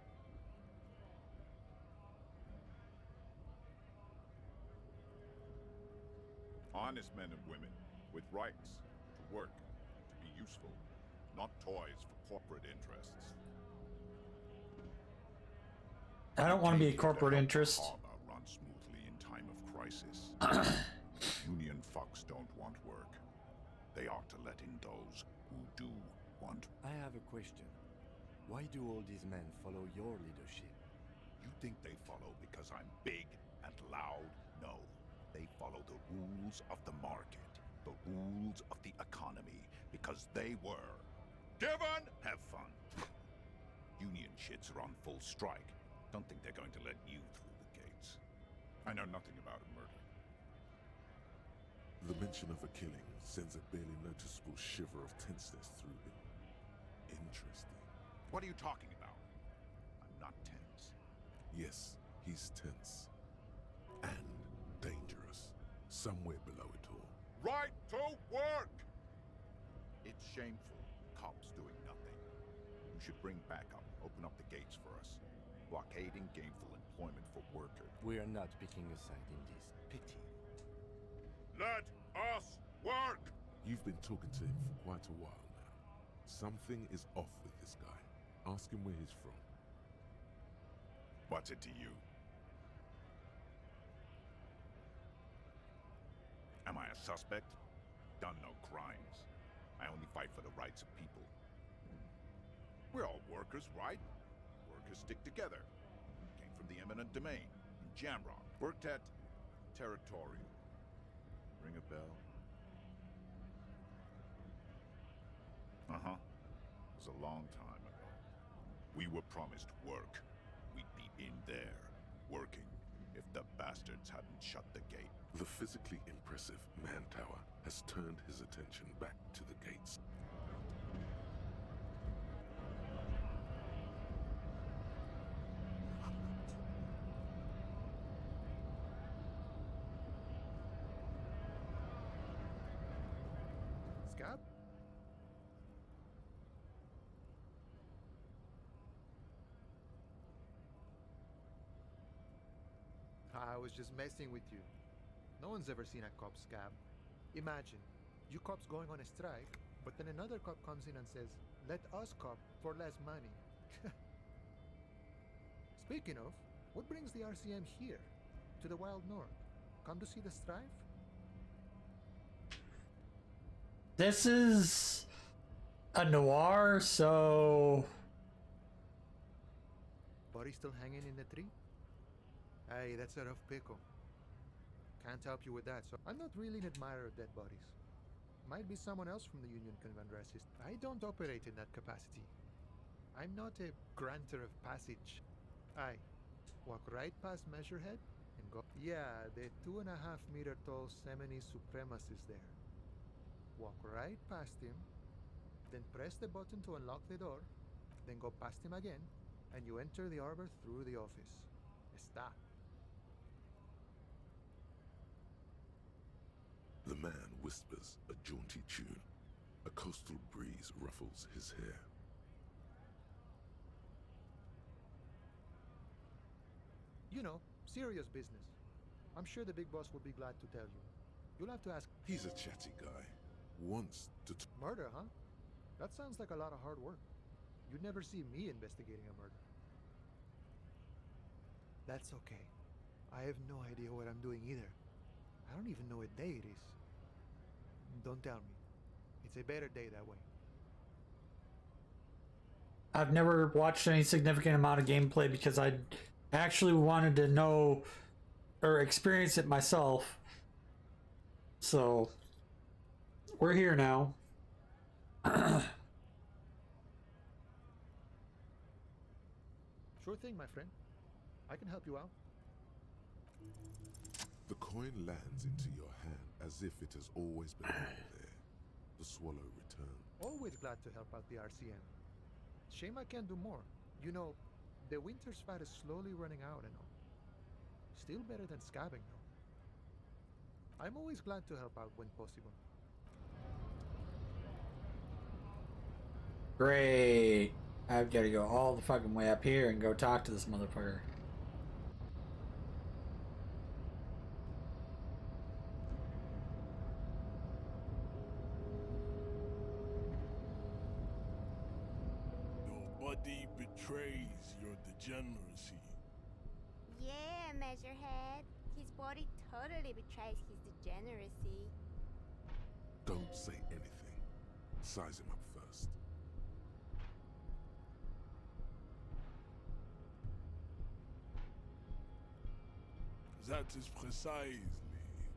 Honest men and women with rights to work, to be useful, not toys for corporate interests. I don't want to be a corporate interest. Run smoothly in time of crisis. Union fucks don't want work. They ought to let in those who do want. I have a question. Why do all these men follow your leadership? You think they follow because I'm big and loud? No. They follow the rules of the market, the rules of the economy, because they were given. Have fun. Union shits are on full strike. Don't think they're going to let you through the gates. I know nothing about a murder. The mention of a killing sends a barely noticeable shiver of tenseness through him. Interesting. What are you talking about? I'm not tense. Yes, he's tense. And dangerous. Somewhere below it all. Right to work! It's shameful. Cops doing nothing. You should bring backup. Open up the gates for us. Blockading gainful employment for workers. We are not picking a side in this. Pity. Let us work! You've been talking to him for quite a while now. Something is off with this guy. Ask him where he's from. What's it to you? Am I a suspect? Done no crimes. I only fight for the rights of people. We're all workers, right? Workers stick together. Came from the eminent domain in Jamrock. Worked at Territorial. Ring a bell? Uh-huh. It was a long time ago. We were promised work. We'd be in there, working. If the bastards hadn't shut the gate. The physically impressive man tower has turned his attention back to the gates. Scab? I was just messing with you. No one's ever seen a cop scab. Imagine, you cops going on a strike, but then another cop comes in and says, let us cop for less money. Speaking of, what brings the RCM here, to the Wild North? Come to see the strife? This is a noir, so... Body still hanging in the tree? Hey, that's a rough pickle. Can't help you with that, so I'm not really an admirer of dead bodies. Might be someone else from the Union can render assist. I don't operate in that capacity. I'm not a granter of passage. Aye, walk right past Measurehead and go... Yeah, the 2.5-meter tall Semini Supremus is there. Walk right past him, then press the button to unlock the door, then go past him again, and you enter the arbor through the office. Está. The man whispers a jaunty tune. A coastal breeze ruffles his hair. You know, serious business. I'm sure the big boss will be glad to tell you. You'll have to ask... He's a chatty guy. Wants to... Murder, huh? That sounds like a lot of hard work. You'd never see me investigating a murder. That's okay. I have no idea what I'm doing either. I don't even know what day it is. Don't tell me. It's a better day that way. I've never watched any significant amount of gameplay because I actually wanted to know or experience it myself. So, we're here now. Sure thing, my friend. I can help you out. The coin lands into your hand as if it has always been there. The swallow returns. Always glad to help out the RCM. Shame I can't do more. You know, the winter's fat is slowly running out and all. Still better than scabbing, though. I'm always glad to help out when possible. Great. I've got to go all the fucking way up here and go talk to this motherfucker. Your body betrays your degeneracy. Yeah, Measurehead. His body totally betrays his degeneracy. Don't say anything. Size him up first. That is precisely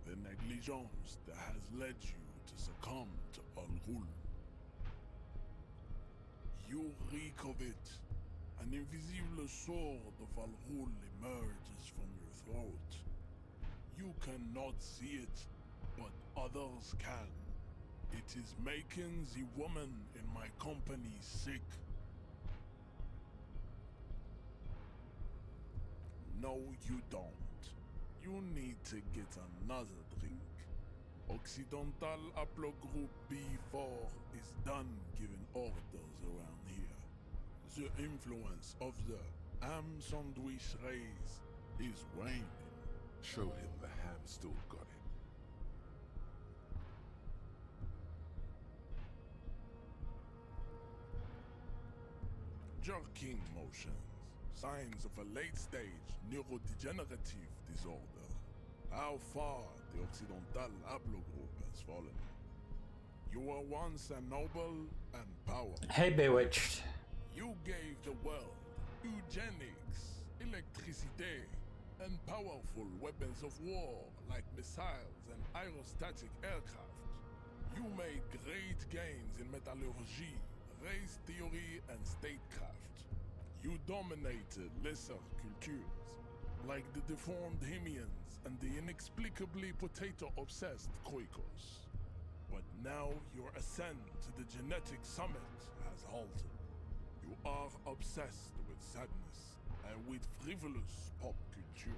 the negligence that has led you to succumb to Al Ghul. You reek of it. An invisible sword of Al Ghul emerges from your throat. You cannot see it, but others can. It is making the woman in my company sick. No, you don't. You need to get another drink. Occidental Haplogroup B4 is done giving orders around here. The influence of the ham sandwich race is waning. Show him the ham still got it. Jerking motions. Signs of a late-stage neurodegenerative disorder. How far the Occidental Haplogroup has fallen. You were once a noble and powerful. Hey, Bewitched. You gave the world eugenics, electricity, and powerful weapons of war like missiles and aerostatic aircraft. You made great gains in metallurgy, race theory, and statecraft. You dominated lesser cultures. like the deformed Hemians and the inexplicably potato-obsessed Koikos. But now your ascent to the genetic summit has halted. You are obsessed with sadness and with frivolous pop culture.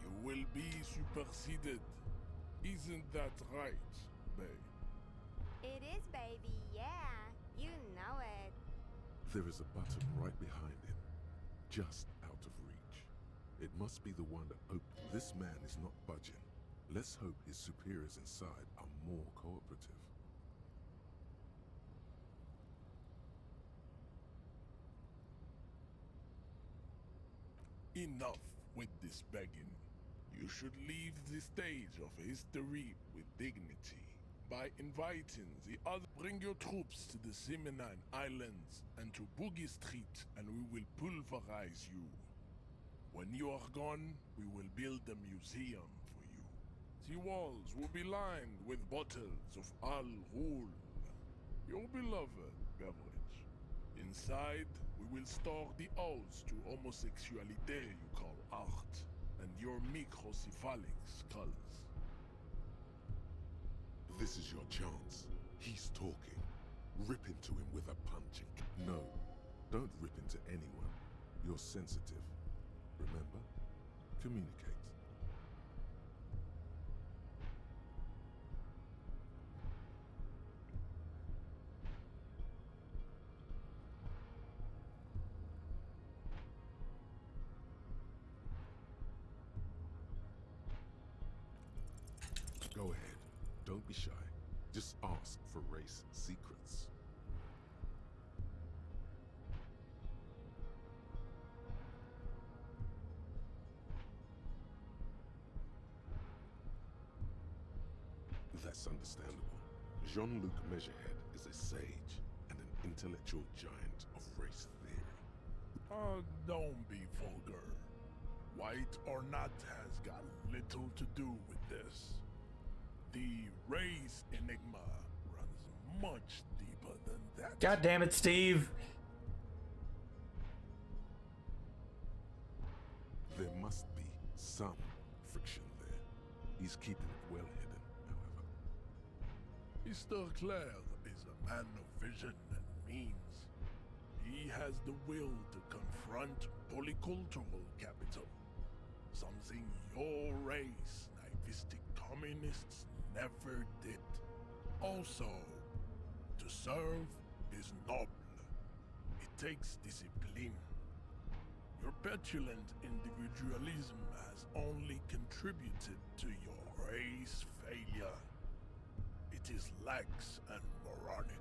You will be superseded. Isn't that right, babe? It is, baby, yeah. You know it. There is a button right behind him, just out of reach. It must be the one that opens. This man is not budging. Let's hope his superiors inside are more cooperative. Enough with this begging. You should leave the stage of history with dignity by inviting the other. Bring your troops to the Simonine Islands and to Boogie Street, and we will pulverize you. When you are gone, we will build a museum for you. The walls will be lined with bottles of Al Ghul, your beloved beverage. Inside, we will store the odes to homosexuality you call art, and your microcephalic skulls. This is your chance. He's talking. Rip into him with a punch. No, don't rip into anyone. You're sensitive. Remember? Communicate. Go ahead. Don't be shy. Just ask for race secrets. That's understandable. Jean-Luc Measurehead is a sage and an intellectual giant of race theory. Don't be vulgar. White or not has got little to do with this. The race enigma runs much deeper than that. God damn it, Steve! There must be some friction there. He's keeping it well hidden, however. Mr. Clare is a man of vision and means. He has the will to confront polycultural capital. Something your race, naivistic communists, never did. Also, to serve is noble. It takes discipline. Your petulant individualism has only contributed to your race failure. It is lax and moronic.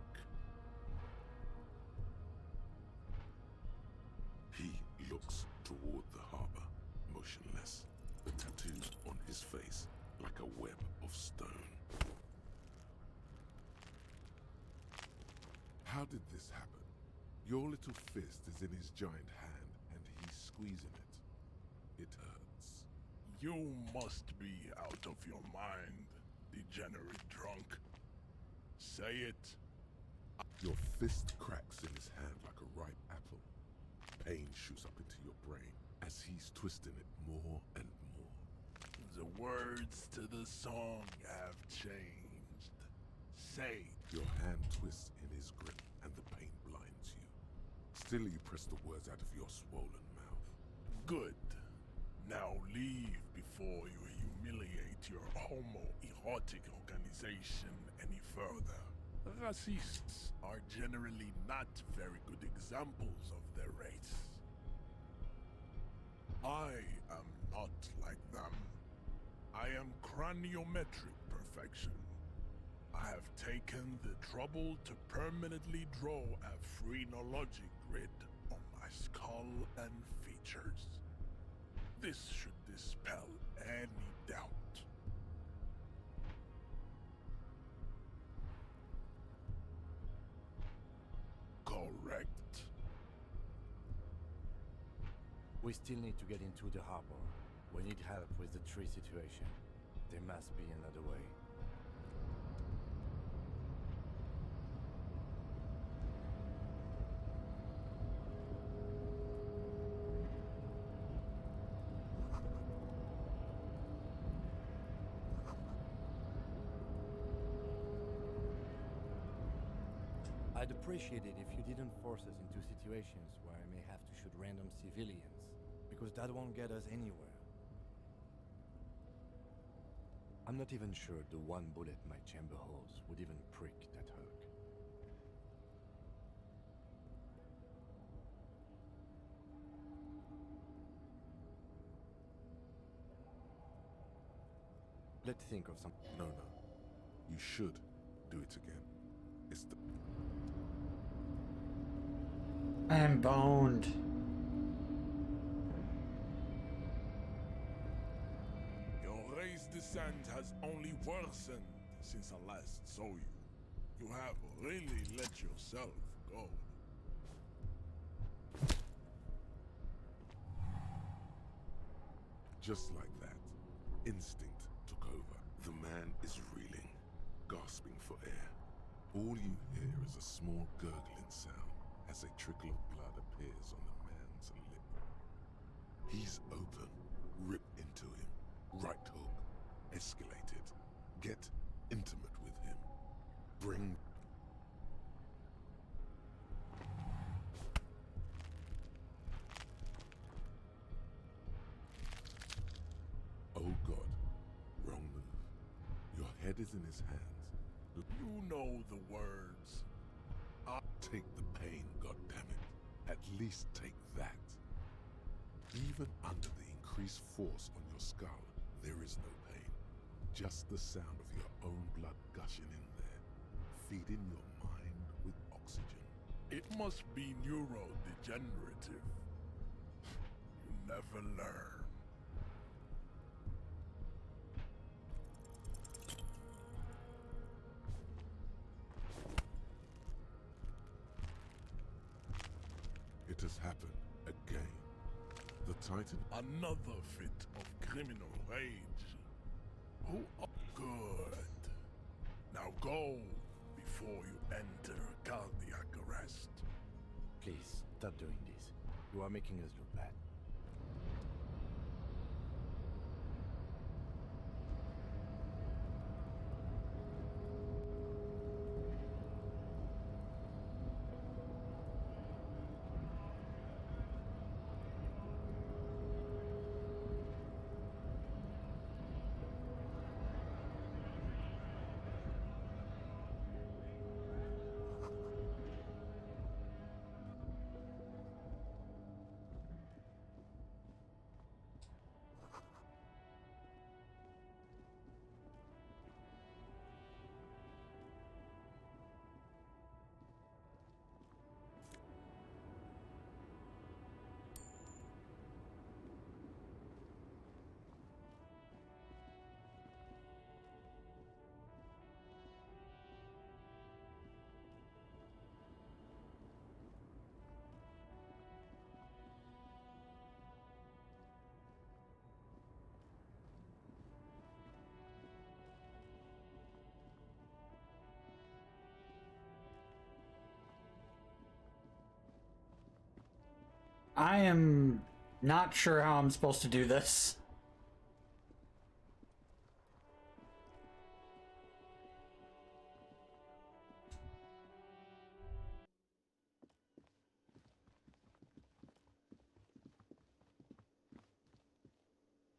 He looks toward the harbor, motionless, the tattoos on his face like a web of stone. How did this happen? Your little fist is in his giant hand, and he's squeezing it. It hurts. You must be out of your mind, degenerate drunk. Say it. Your fist cracks in his hand like a ripe apple. Pain shoots up into your brain as he's twisting it more and more. The words to the song have changed. Say. Your hand twists in his grip and the pain blinds you. Still you press the words out of your swollen mouth. Good. Now leave before you humiliate your homoerotic organization any further. Racists are generally not very good examples of their race. I am not like them. I am craniometric perfection. I have taken the trouble to permanently draw a phrenologic grid on my skull and features. This should dispel any doubt. Correct. We still need to get into the harbor. We need help with the tree situation. There must be another way. I'd appreciate it if you didn't force us into situations where I may have to shoot random civilians, because that won't get us anywhere. I'm not even sure the one bullet my chamber holds would even prick that hook. Let's think of some... No. You should do it again. It's the... I'm boned. Your race descent has only worsened since I last saw you. You have really let yourself go. Just like that, instinct took over. The man is reeling, gasping for air. All you hear is a small gurgling sound as a trickle of blood appears on the man's lip. He's open. Rip into him. Right hook. Escalate it. Get intimate with him. Bring... Oh God. Wrong move. Your head is in his hands. You know the words. I'll take the pain, goddammit. At least take that. Even under the increased force on your skull, there is no pain. Just the sound of your own blood gushing in there, feeding your mind with oxygen. It must be neurodegenerative. You never learn. It has happened again. The Titan... Another fit of criminal rage. Who are good? Now go before you enter cardiac arrest. Please, stop doing this. You are making us look bad. I am not sure how I'm supposed to do this.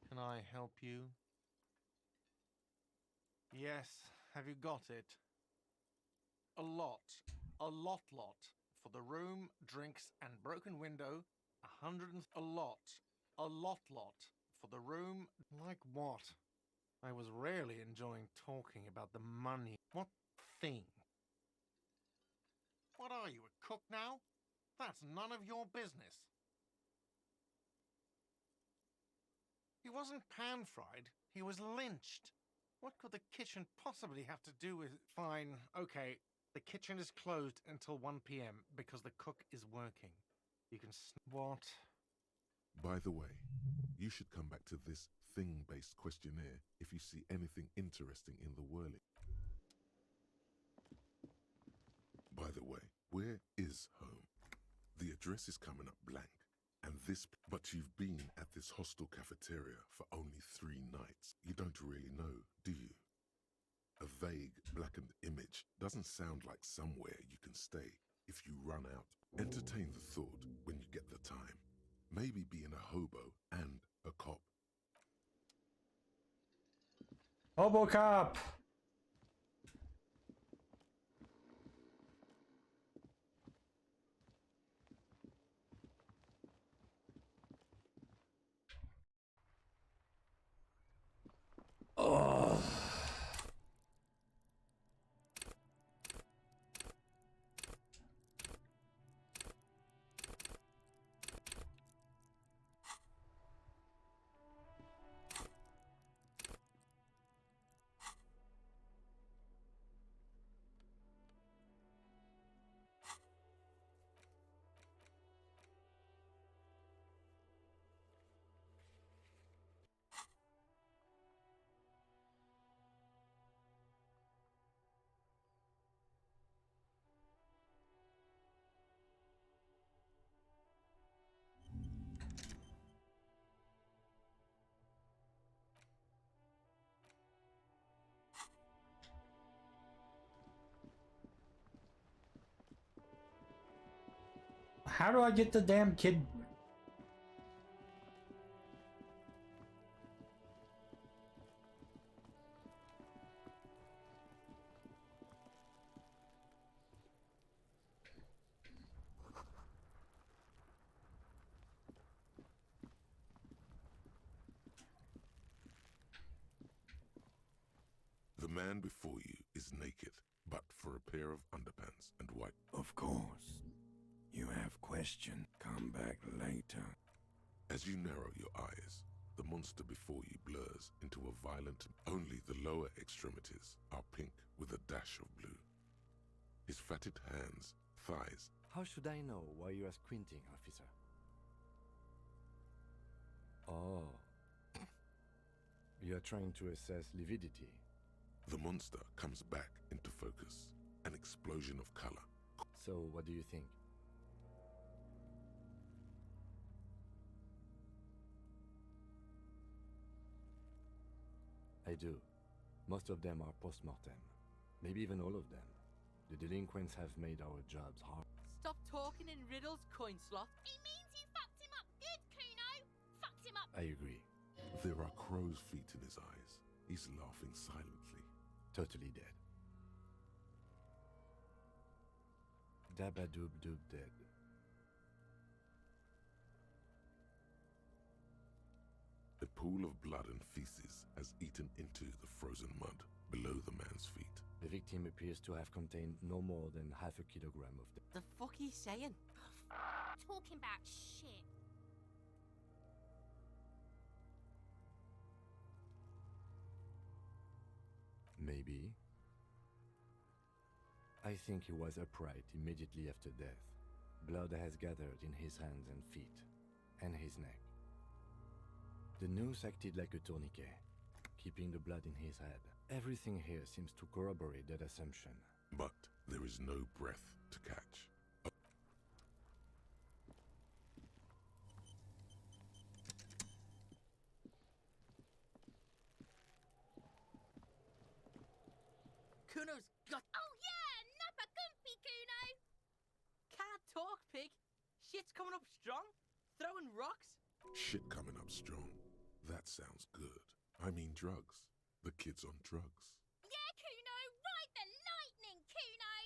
Can I help you? Yes, have you got it? A lot. A lot. For the room, drinks, and broken window, 100 and... A lot. A lot. For the room... Like what? I was rarely enjoying talking about the money. What thing? What are you, a cook now? That's none of your business. He wasn't pan-fried, he was lynched. What could the kitchen possibly have to do with... Fine, okay. The kitchen is closed until 1 p.m. because the cook is working. You can... What? By the way, you should come back to this thing-based questionnaire if you see anything interesting in the whirling. By the way, where is home? The address is coming up blank. And this... But you've been at this hostel cafeteria for only 3 nights. You don't really know, do you? A vague, blackened image doesn't sound like somewhere you can stay if you run out. Entertain the thought when you get the time. Maybe being a hobo and a cop. Hobo cop! Oh. How do I get the damn kid? The man before you is naked, but for a pair of underpants and white. Of course. You have question. Come back later. As you narrow your eyes, the monster before you blurs into a violent. Only the lower extremities are pink with a dash of blue. His fatted hands, thighs. How should I know why you are squinting, officer? Oh. You are trying to assess lividity. The monster comes back into focus, an explosion of color. So, what do you think? I do. Most of them are post-mortem. Maybe even all of them. The delinquents have made our jobs hard. Stop talking in riddles, coin slot. He means you fucked him up good, Kuno. Fucked him up. I agree. There are crow's feet in his eyes. He's laughing silently. Totally dead. Dabba-doob-doob dead. A pool of blood and feces has eaten into the frozen mud below the man's feet. The victim appears to have contained no more than half a kilogram of The fuck he's saying? Talking about shit. Maybe. I think he was upright immediately after death. Blood has gathered in his hands and feet, and his neck. The noose acted like a tourniquet, keeping the blood in his head. Everything here seems to corroborate that assumption. But there is no breath to catch. Kuno's got... Oh yeah, Nappa Gumpy, Kuno. Can't talk, pig. Shit's coming up strong. Throwing rocks. Shit coming up strong. That sounds good. I mean drugs. The kid's on drugs. Yeah, Kuno, ride the lightning, Kuno.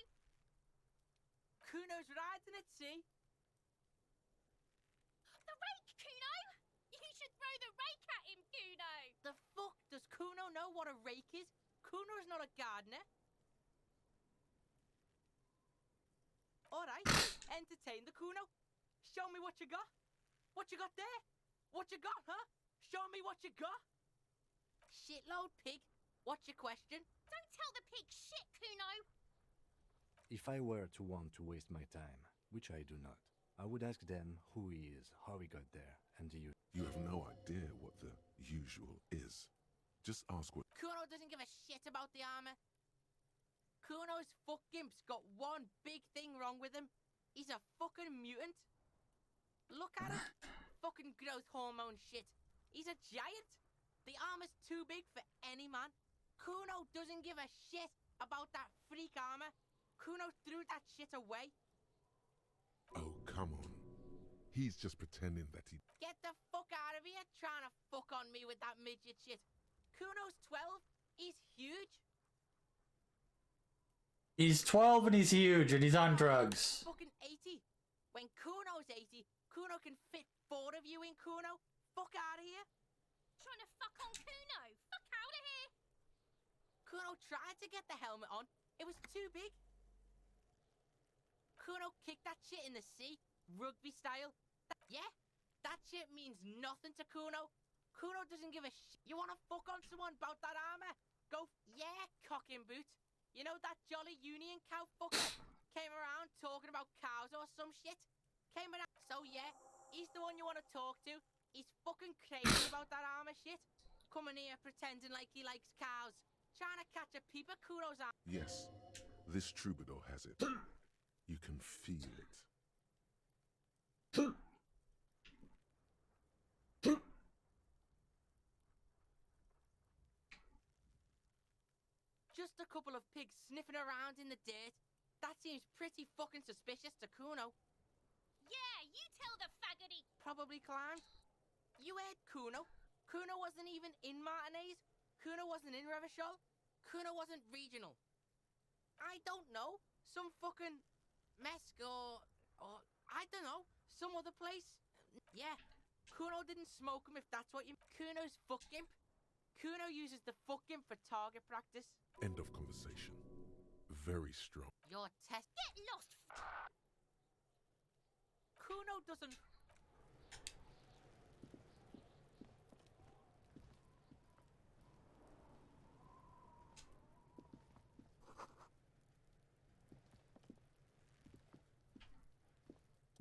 Kuno's riding at sea. The rake, Kuno. You should throw the rake at him, Kuno. The fuck does Kuno know what a rake is? Kuno's not a gardener. Alright, entertain the Kuno. Show me what you got. What you got there? What you got, huh? Show me what you got. Shitload, pig. What's your question? Don't tell the pig shit, Kuno. If I were to want to waste my time, which I do not, I would ask them who he is, how he got there, and the usual. You have no idea what the usual is. Just ask what... Kuno doesn't give a shit about the armor. Kuno's fuck-gimp's got one big thing wrong with him. He's a fucking mutant. Look at him. Fucking growth hormone shit. He's a giant. The armor's too big for any man. Kuno doesn't give a shit about that freak armor. Kuno threw that shit away. Oh, come on. He's just pretending that he... Get the fuck out of here trying to fuck on me with that midget shit. Kuno's 12. He's huge. He's 12 and he's huge and he's on drugs. Fucking 80. When Kuno's 80, Kuno can fit 4 of you in Kuno. Fuck out of here. Trying to fuck on Kuno. Fuck out of here. Kuno tried to get the helmet on. It was too big. Kuno kicked that shit in the sea, rugby style. Yeah, that shit means nothing to Kuno. Kuno doesn't give a shit. You wanna fuck on someone about that armor? Go, yeah, cock and boot. You know that jolly Union cow fucker came around talking about cows or some shit? Came around, so yeah, he's the one you wanna talk to. He's fucking crazy about that armor shit. Coming here pretending like he likes cows. Trying to catch a peep at Kuno's arm. Yes, this troubadour has it. You can feel it. Just a couple of pigs sniffing around in the dirt. That seems pretty fucking suspicious to Kuno. Yeah, you tell the faggoty. Probably climbed. You heard Kuno. Kuno wasn't even in Martinez. Kuno wasn't in Revachol. Kuno wasn't regional. I don't know. Some fucking Mesk or I don't know. Some other place. Yeah. Kuno didn't smoke him if that's what you... Kuno's fuck gimp. Kuno uses the fuck gimp for target practice. End of conversation. Very strong. Your test... Get lost. Kuno doesn't...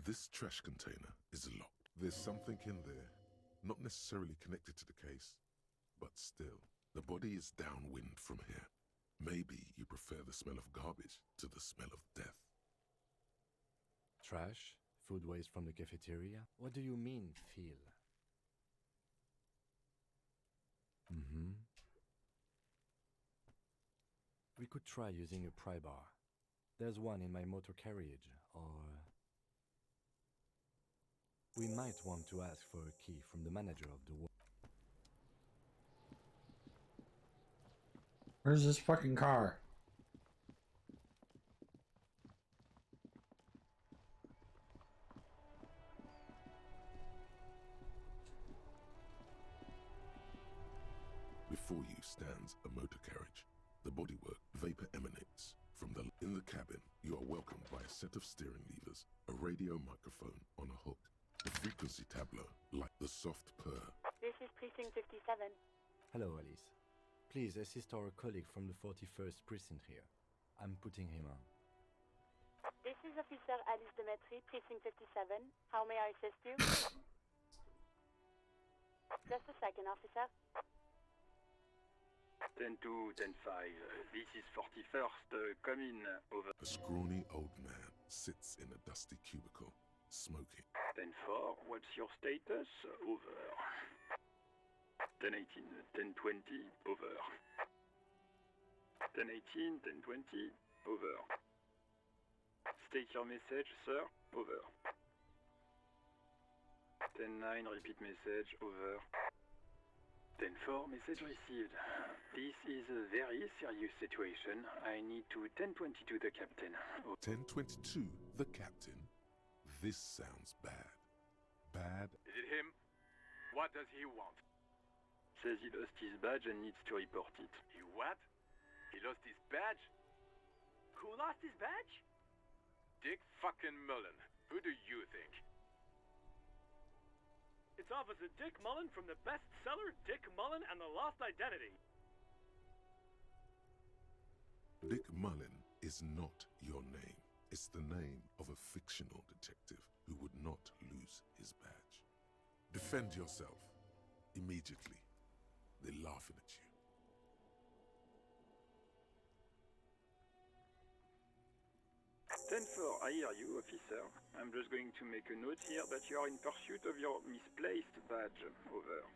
This trash container is locked. There's something in there, not necessarily connected to the case, but still, the body is downwind from here. Maybe you prefer the smell of garbage to the smell of death. Trash? Food waste from the cafeteria? What do you mean, feel? We could try using a pry bar. There's one in my motor carriage, or... We might want to ask for a key from the manager of the... Where's this fucking car? Before you stands a motor carriage. The bodywork vapor emanates from the... In the cabin, you are welcomed by a set of steering levers, a radio microphone on a hook, a frequency tableau, like the soft purr. This is Precinct 57. Hello, Alice. Please assist our colleague from the 41st precinct here. I'm putting him on. This is Officer Alice Demetri, Precinct 57. How may I assist you? Just a second, officer. 10-2, 10-5. This is 41st. Come in. Over. A scrawny old man sits in a dusty cubicle, smoking. 10-4. What's your status? Over. 10-18, 10-20. Over. 10-18, 10-20. Over. State your message, sir. Over. 10-9. Repeat message. Over. 10-4, message received. This is a very serious situation. I need to 10-22 the captain. 10-22, the captain? This sounds bad. Bad? Is it him? What does he want? Says he lost his badge and needs to report it. He what? He lost his badge? Who lost his badge? Dick fucking Mullen. Who do you think? It's Officer Dick Mullen from the bestseller Dick Mullen and the Lost Identity. Dick Mullen is not your name. It's the name of a fictional detective who would not lose his badge. Defend yourself. Immediately. They're laughing at you. Ten-4, I hear you, officer. I'm just going to make a note here that you are in pursuit of your misplaced badge. Over.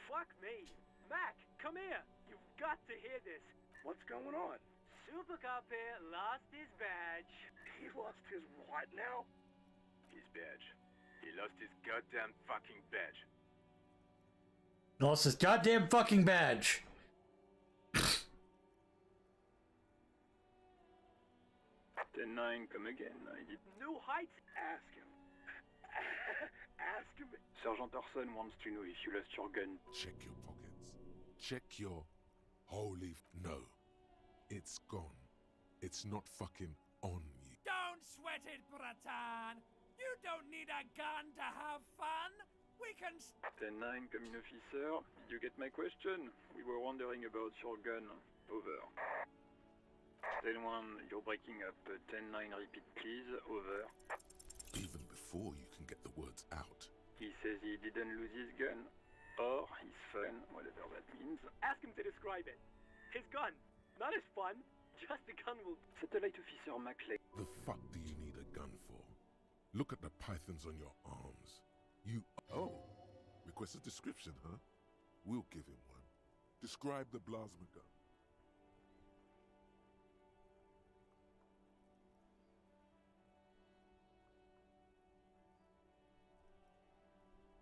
Fuck me! Mac, come here! You've got to hear this. What's going on? Super Cop here lost his badge. He lost his what now? His badge. He lost his goddamn fucking badge. Lost his goddamn fucking badge. 10-9, come again. I did. New heights? Ask him. Ask him. Sergeant Orson wants to know if you lost your gun. Check your pockets. Check your holy. No. It's gone. It's not fucking on you. Don't sweat it, Bratan. You don't need a gun to have fun. We can... 10-9, come in, officer. Did you get my question? We were wondering about your gun. Over. 10-1, you're breaking up. 10-9, repeat please. Over. Even before you can get the words out. He says he didn't lose his gun. Or his fun, whatever that means. Ask him to describe it. His gun. Not his fun. Just the gun will... Satellite Officer McLean. The fuck do you need a gun for? Look at the pythons on your arms. You... Oh, request a description, huh? We'll give him one. Describe the plasma gun.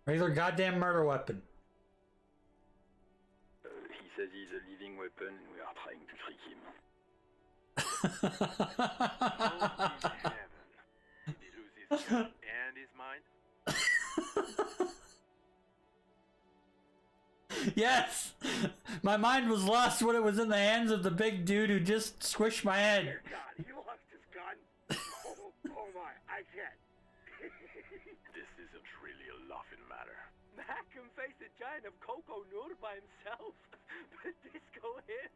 Regular goddamn murder weapon. He says he's a living weapon and we are trying to trick him. Oh, in heaven. Did he lose his gun and his mind? Yes! My mind was lost when it was in the hands of the big dude who just squished my head. Dear God, he lost his gun. Oh my, I can't. This isn't really a laughing matter. Mac can face a giant of Coco Nur by himself, but Disco hit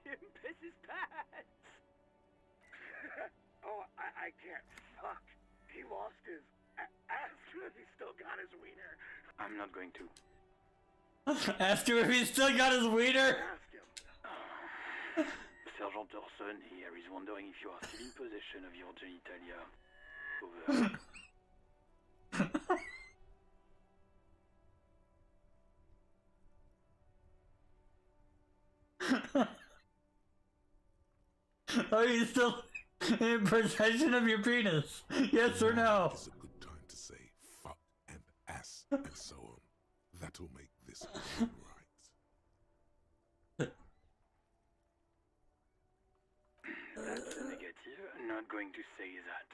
him piss his pants. Oh, I can't. Fuck. He lost his... Ask him if he still got his wiener. I'm not going to. Ask him if he still got his wiener. Ask him. Sergeant Orson here is wondering if you are still in possession of your genitalia. Over. Are you still in possession of your penis? Yes or no? It's a good time to say fuck and ass and so on. That'll make this right. That's a negative. I'm not going to say that.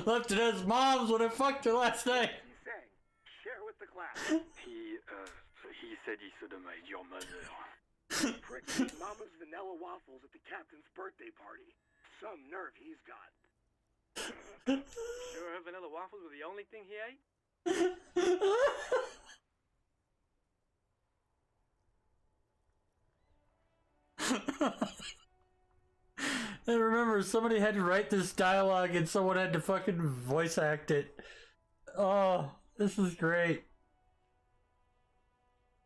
Left it at his mom's when I fucked her last night. He's saying, share with the class. He said he sodomized your mother. Prick ate Mama's vanilla waffles at the captain's birthday party. Some nerve he's got. Sure her vanilla waffles were the only thing he ate? I remember somebody had to write this dialogue and someone had to fucking voice act it. Oh, this is great.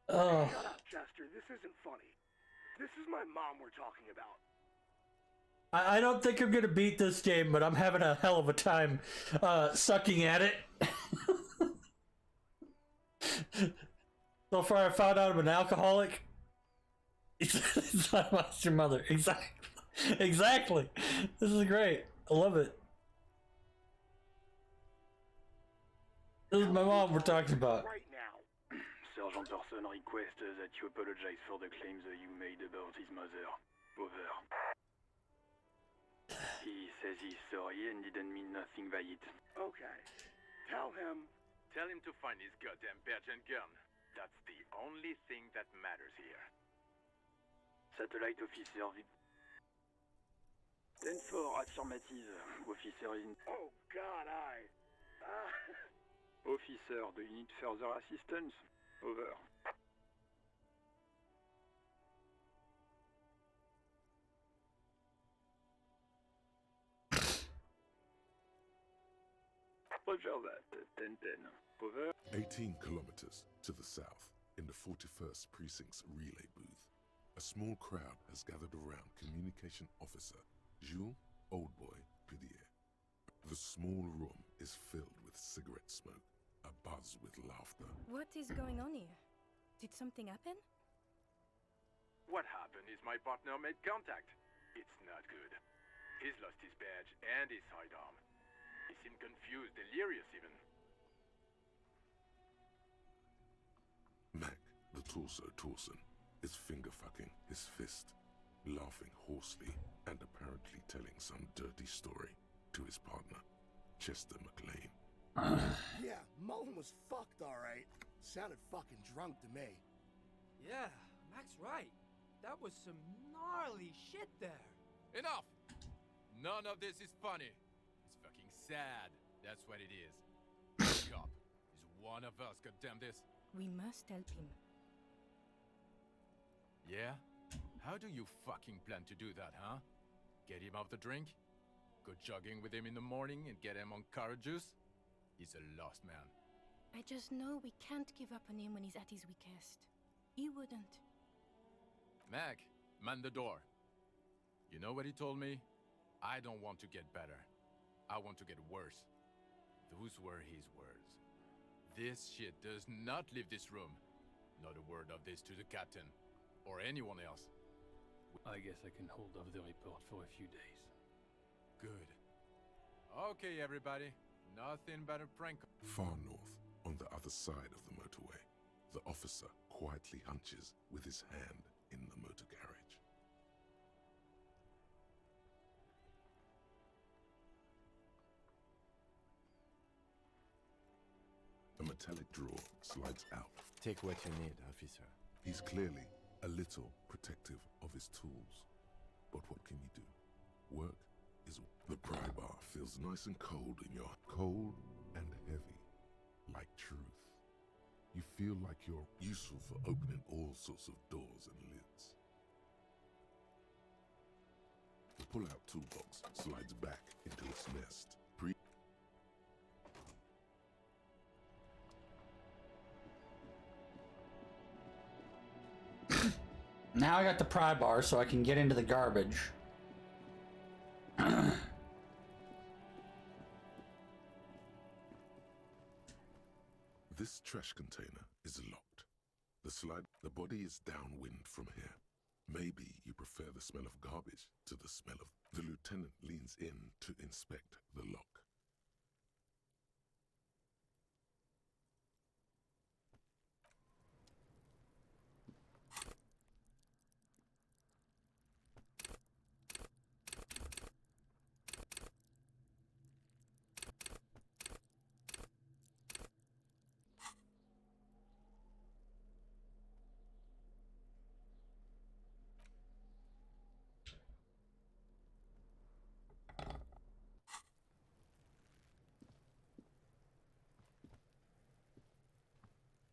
Oh. Shut up, Chester. This isn't funny. This is my mom we're talking about. I don't think I'm gonna beat this game, but I'm having a hell of a time sucking at it. So far I found out I'm an alcoholic. It's not about your mother. Exactly. This is great. I love it. This is my mom we're talking about. Right now. Sergeant Orson requests that you apologize for the claims that you made about his mother. Over. He says he's sorry and didn't mean nothing by it. Okay. Tell him to find his goddamn badge and gun. That's the only thing that matters here. Satellite Officer 10-4, affirmative. Officer in... Oh God, Officer, do you need further assistance? Over. Roger that. 10-10. Over. 18 kilometers to the south, in the 41st Precinct's relay booth, a small crowd has gathered around Communication Officer Jules Oldboy Pidier. The small room is filled with cigarette smoke, abuzz with laughter. What is going on here? Did something happen? What happened is my partner made contact. It's not good. He's lost his badge and his sidearm. He seemed confused, delirious even. Mac, the torso Torson, is finger-fucking his fist, laughing hoarsely and apparently telling some dirty story to his partner, Chester McLean. Yeah, Mullen was fucked, alright. Sounded fucking drunk to me. Yeah, Mac's right. That was some gnarly shit there. Enough! None of this is funny. It's fucking sad. That's what it is. This cop is one of us, goddamn this. We must help him. Yeah? How do you fucking plan to do that, huh? Get him off the drink? Go jogging with him in the morning and get him on carrot juice? He's a lost man. I just know we can't give up on him when he's at his weakest. He wouldn't. Mac, man the door. You know what he told me? I don't want to get better. I want to get worse. Those were his words. This shit does not leave this room. Not a word of this to the captain. Or anyone else. I guess I can hold off the report for a few days. Good. Okay, everybody. Nothing but a prank. Far north, on the other side of the motorway, the officer quietly hunches with his hand in the motor carriage. A metallic drawer slides out. Take what you need, officer. He's clearly a little protective of his tools. But what can you do? Work is... The pry bar feels nice and cold in your... Cold and heavy, like truth. You feel like you're useful for opening all sorts of doors and lids. The pull-out toolbox slides back into its nest. Now I got the pry bar so I can get into the garbage. This trash container is locked. The body is downwind from here. Maybe you prefer the smell of garbage to the smell of... The lieutenant leans in to inspect the lock.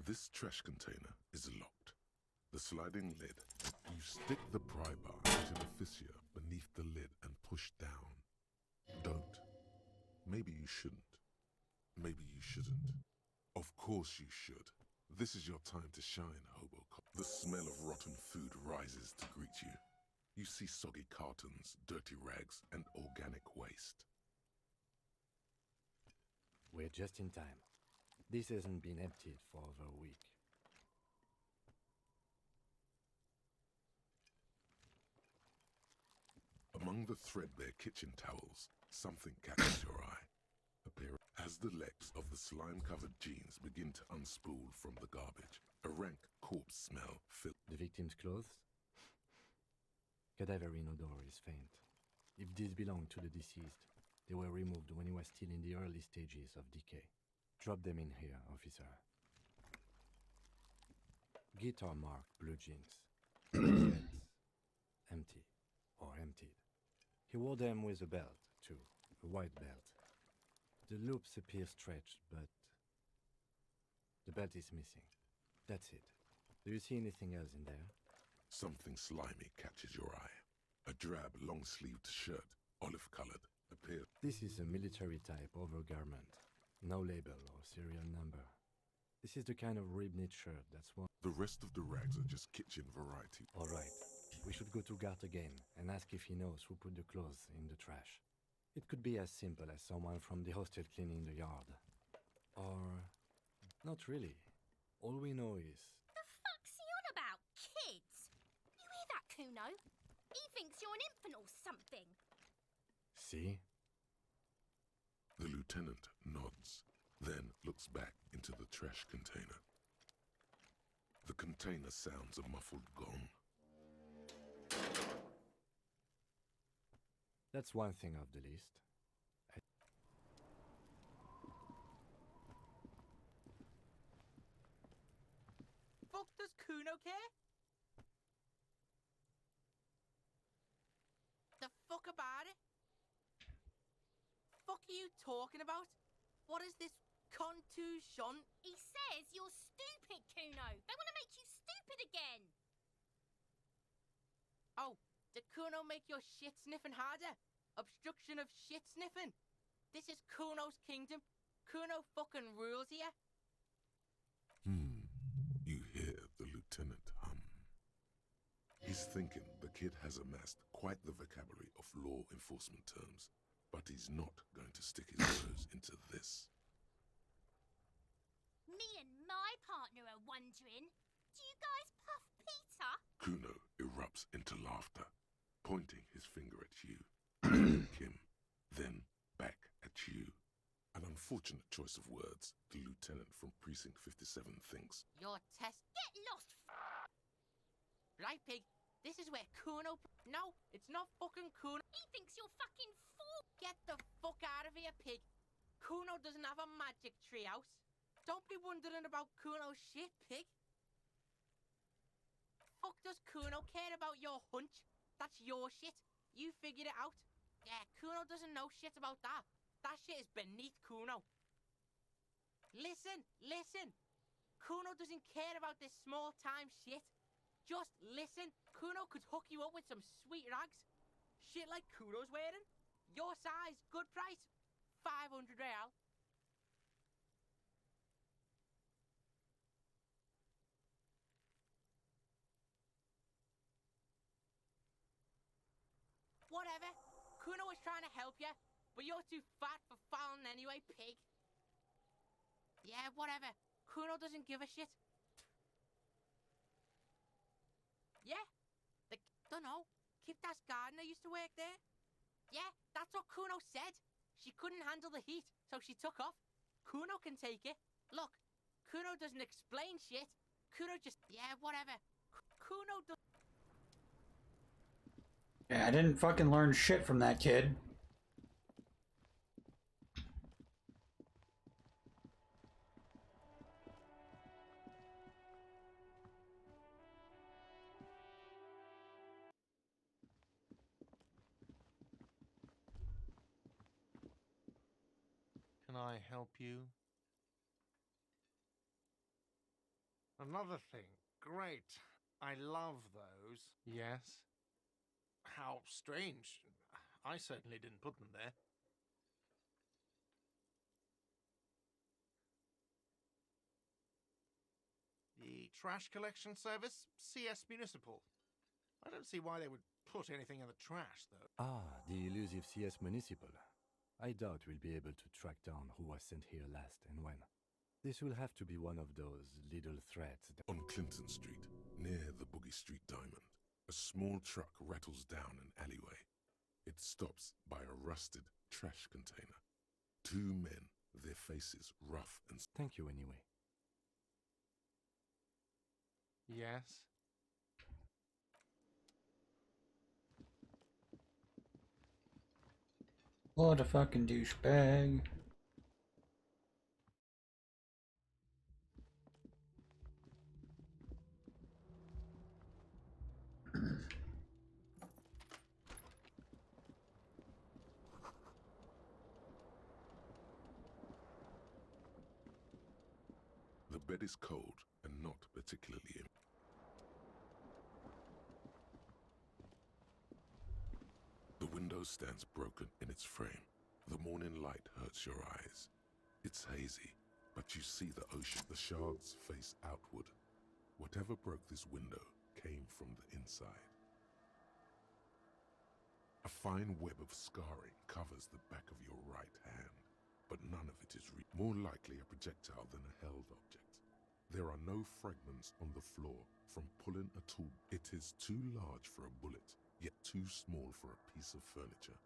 This trash container is locked. The sliding lid. You stick the pry bar into the fissure beneath the lid and push down. Don't. Maybe you shouldn't. Maybe you shouldn't. Of course you should. This is your time to shine, Hobocop. The smell of rotten food rises to greet you. You see soggy cartons, dirty rags, and organic waste. We're just in time. This hasn't been emptied for over a week. Among the threadbare kitchen towels, something catches your eye. As the legs of the slime-covered jeans begin to unspool from the garbage, a rank corpse smell fills the victim's clothes. Cadaverine odor is faint. If these belong to the deceased, they were removed when he was still in the early stages of decay. Drop them in here, officer. Guitar-marked blue jeans. Pockets. Empty. Or emptied. He wore them with a belt, too. A white belt. The loops appear stretched, but... the belt is missing. That's it. Do you see anything else in there? Something slimy catches your eye. A drab, long-sleeved shirt, olive-colored, appears. This is a military-type overgarment. No label or serial number. This is the kind of rib-knit shirt that's one. The rest of the rags are just kitchen variety. All right. We should go to Gart again and ask if he knows who put the clothes in the trash. It could be as simple as someone from the hostel cleaning the yard. Or... not really. All we know is... The fuck Kuno. He thinks you're an infant or something. See? The lieutenant nods, then looks back into the trash container. The container sounds a muffled gong. That's one thing off the list. Fuck does Kuno care? The fuck about it? Fuck are you talking about? What is this contusion? He says you're stupid, Kuno. They want to make you stupid again. Oh, did Kuno make your shit sniffing harder? Obstruction of shit sniffing. This is Kuno's kingdom. Kuno fucking rules here. You hear the lieutenant hum. He's thinking the kid has amassed quite the vocabulary of law enforcement terms, but he's not going to stick his nose into this. Me and my partner are wondering, do you guys puff Peter? Kuno erupts into laughter, pointing his finger at you, Kim, then back at you. An unfortunate choice of words, the lieutenant from Precinct 57 thinks. Your test. Get lost, Right, pig. This is where Kuno. No, it's not fucking Kuno. He thinks you're fucking fool. Get the fuck out of here, pig. Kuno doesn't have a magic treehouse. Don't be wondering about Kuno's shit, pig. Fuck does Kuno care about your hunch? That's your shit. You figured it out. Yeah, Kuno doesn't know shit about that. That shit is beneath Kuno. Listen. Kuno doesn't care about this small-time shit. Just listen. Kuno could hook you up with some sweet rags. Shit like Kuno's wearing. Your size, good price. 500 real. Whatever. Kuno was trying to help you, but you're too fat for falling anyway, pig. Yeah, whatever. Kuno doesn't give a shit. Yeah? Dunno. Kiptas gardener used to work there. Yeah, that's what Kuno said. She couldn't handle the heat, so she took off. Kuno can take it. Look, Kuno doesn't explain shit. Kuno just... Yeah, whatever. Kuno does... Yeah, I didn't fucking learn shit from that kid. Can I help you? Another thing. Great. I love those. Yes? How strange. I certainly didn't put them there. The trash collection service? CS Municipal. I don't see why they would put anything in the trash, though. Ah, the elusive CS Municipal. I doubt we'll be able to track down who was sent here last and when. This will have to be one of those little threats that... On Clinton Street, near the Boogie Street Diamond, a small truck rattles down an alleyway. It stops by a rusted trash container. Two men, their faces rough and... Thank you anyway. Yes? What a fucking douchebag. The bed is cold and not particularly... The window stands broken in its frame. The morning light hurts your eyes. It's hazy, but you see the ocean. The shards face outward. Whatever broke this window came from the inside. A fine web of scarring covers the back of your right hand, but none of it is more likely a projectile than a held object. There are no fragments on the floor from pulling a tool. It is too large for a bullet, yet too small for a piece of furniture.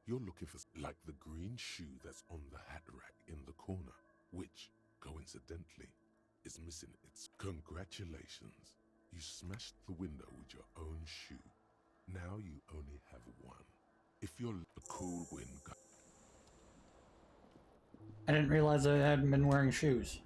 You're looking for like the green shoe that's on the hat rack in the corner, which, coincidentally, is missing its. Congratulations. You smashed the window with your own shoe. Now you only have one. If you're a cool wind guy. I didn't realize I hadn't been wearing shoes.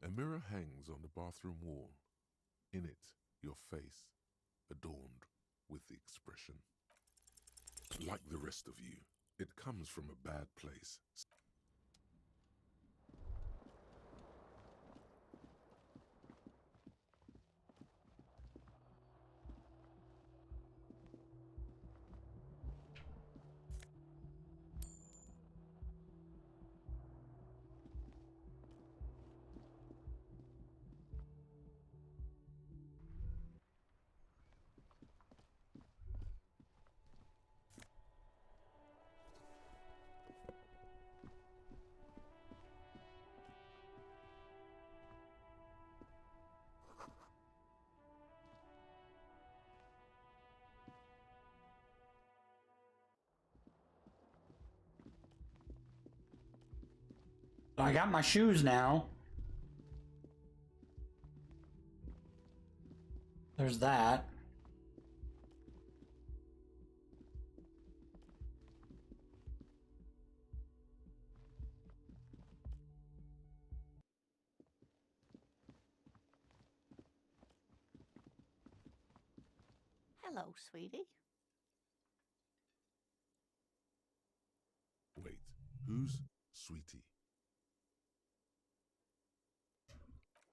A mirror hangs on the bathroom wall. In it, your face, adorned with the expression. Like the rest of you, it comes from a bad place. I got my shoes now. There's that. Hello, sweetie. Wait, who's Sweetie?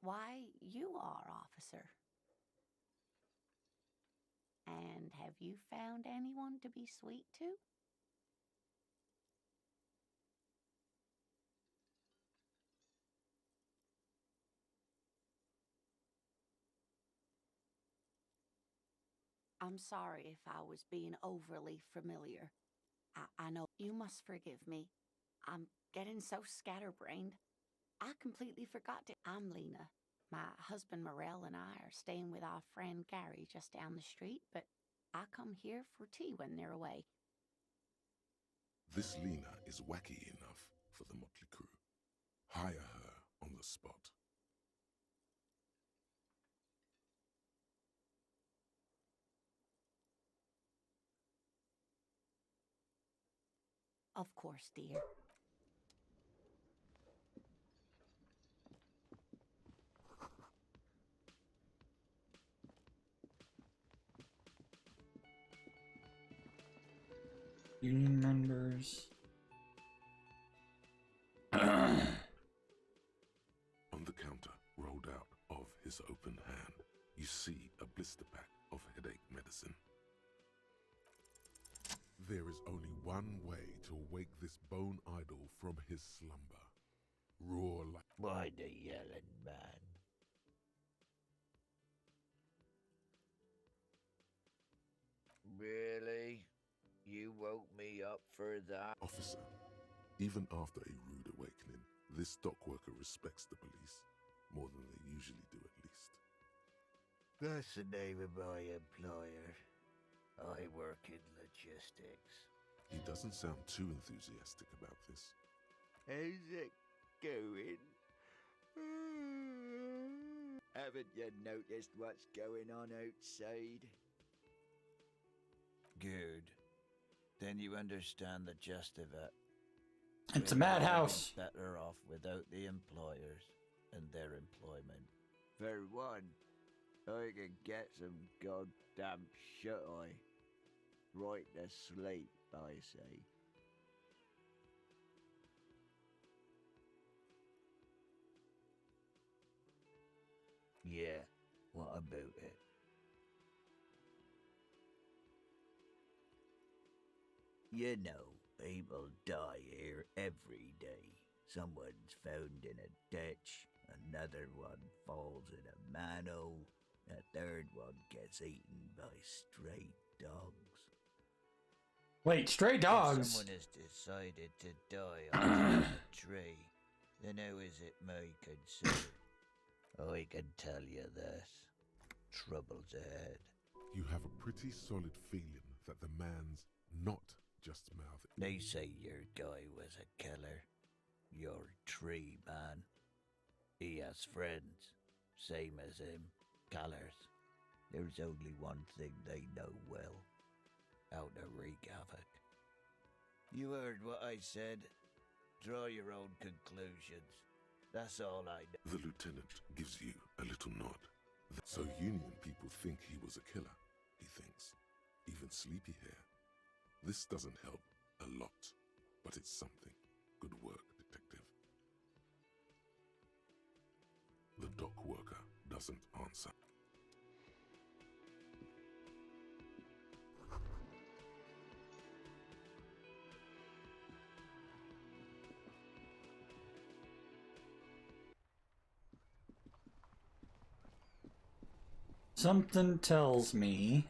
Why, you are, officer. And have you found anyone to be sweet to? I'm sorry if I was being overly familiar. I know you must forgive me. I'm getting so scatterbrained. I completely forgot to. I'm Lena. My husband Morel and I are staying with our friend Gary just down the street, but I come here for tea when they're away. This Lena is wacky enough for the motley crew. Hire her on the spot. Of course, dear. Union members. On the counter, rolled out of his open hand, you see a blister pack of headache medicine. There is only one way to wake this bone idol from his slumber. Roar like... By the yelling man. Really? You woke me up for that? Officer, even after a rude awakening, this dock worker respects the police more than they usually do, at least. That's the name of my employer. I work in logistics. He doesn't sound too enthusiastic about this. How's it going? Haven't you noticed what's going on outside? Good. Then you understand the gist of it. It's a madhouse. Better off without the employers and their employment. For one, I can get some goddamn shut-eye. Right to sleep, I say. Yeah, what about it? You know, people die here every day, Someone's found in a ditch, another one falls in a manhole, a third one gets eaten by stray dogs. Wait, stray dogs? If someone has decided to die on a tree, then how is it my concern? I can tell you this. Trouble's ahead. You have a pretty solid feeling that the man's not just mouthing. They say your guy was a killer. Your tree man. He has friends, same as him, killers. There's only one thing they know well. How to wreak havoc. You heard what I said. Draw your own conclusions. That's all I know. The lieutenant gives you a little nod. So Union people think he was a killer, he thinks. Even Sleepyhair. This doesn't help a lot, but it's something. Good work, detective. The dock worker doesn't answer. Something tells me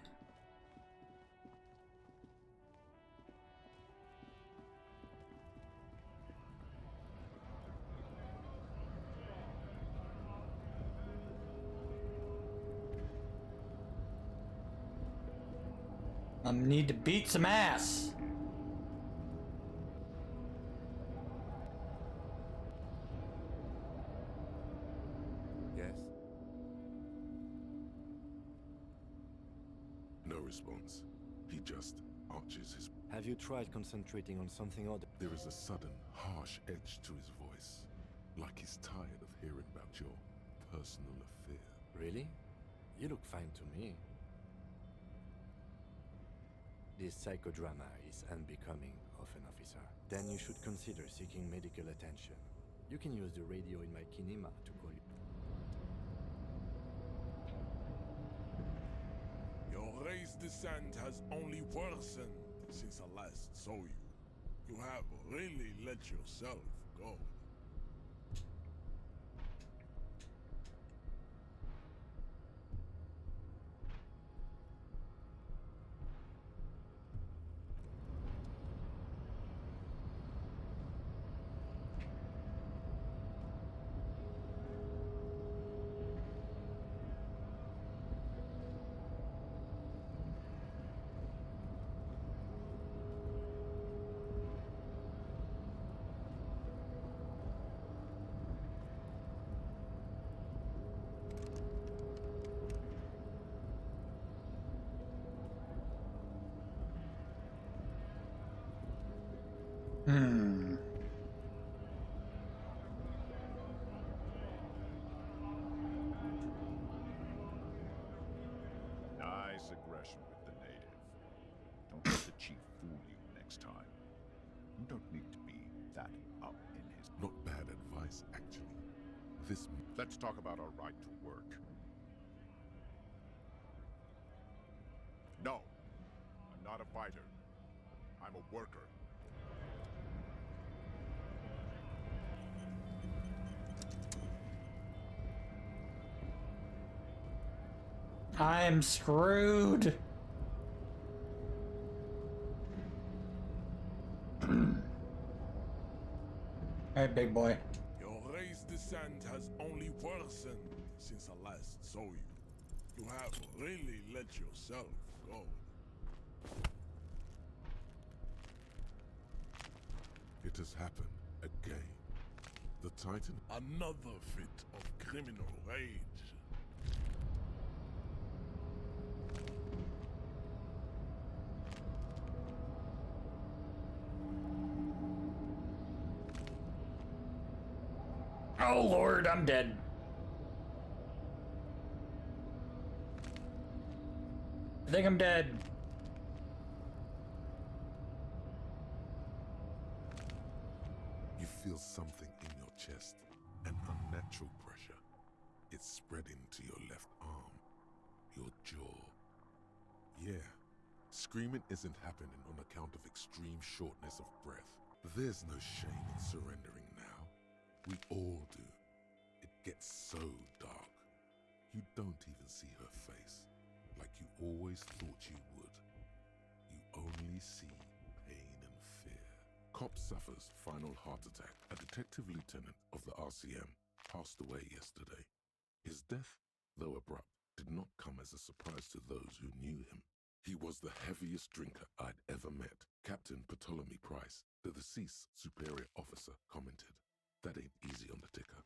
I need to beat some ass. Yes? No response. He just arches his... Have you tried concentrating on something other? There is a sudden, harsh edge to his voice. Like he's tired of hearing about your personal affair. Really? You look fine to me. This psychodrama is unbecoming of an officer. Then you should consider seeking medical attention. You can use the radio in my kinema to call you. Your race descent has only worsened since I last saw you. You have really let yourself go. Nice aggression with the native. Don't let the chief fool you next time. You don't need to be that up in his... Not bad advice, actually. This... Let's talk about our right to work. No, I'm not a fighter. I'm a worker. I'm screwed. Alright, big boy. Your race descent has only worsened since I last saw you. You have really let yourself go. It has happened again. The Titan... Another fit of criminal rage. Oh Lord, I'm dead. I think I'm dead. You feel something in your chest, an unnatural pressure. It's spreading to your left arm, your jaw. Yeah, screaming isn't happening on account of extreme shortness of breath. There's no shame in surrendering now. We all do. It gets so dark. You don't even see her face, like you always thought you would. You only see pain and fear. Cop suffers final heart attack. A detective lieutenant of the RCM passed away yesterday. His death, though abrupt, did not come as a surprise to those who knew him. He was the heaviest drinker I'd ever met. Captain Ptolemy Price, the deceased superior officer, commented, "That ain't easy on the ticker."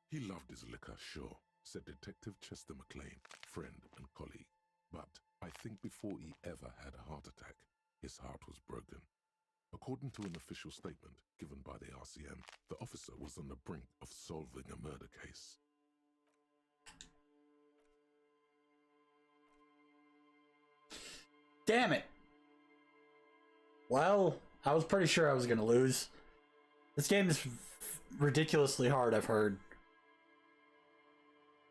He loved his liquor, sure, said Detective Chester McLean, friend and colleague. But I think before he ever had a heart attack, his heart was broken. According to an official statement given by the RCM, the officer was on the brink of solving a murder case. Damn it. Well, I was pretty sure I was going to lose. This game is ridiculously hard, I've heard.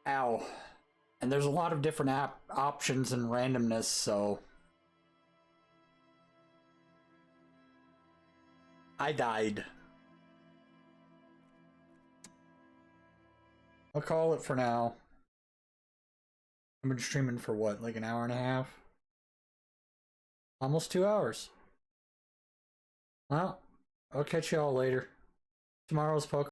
Ow. And there's a lot of different options and randomness, so... I died. I'll call it for now. I've been streaming for what, like an hour and a half? Almost 2 hours. Well, I'll catch y'all later. Tomorrow's Pokemon.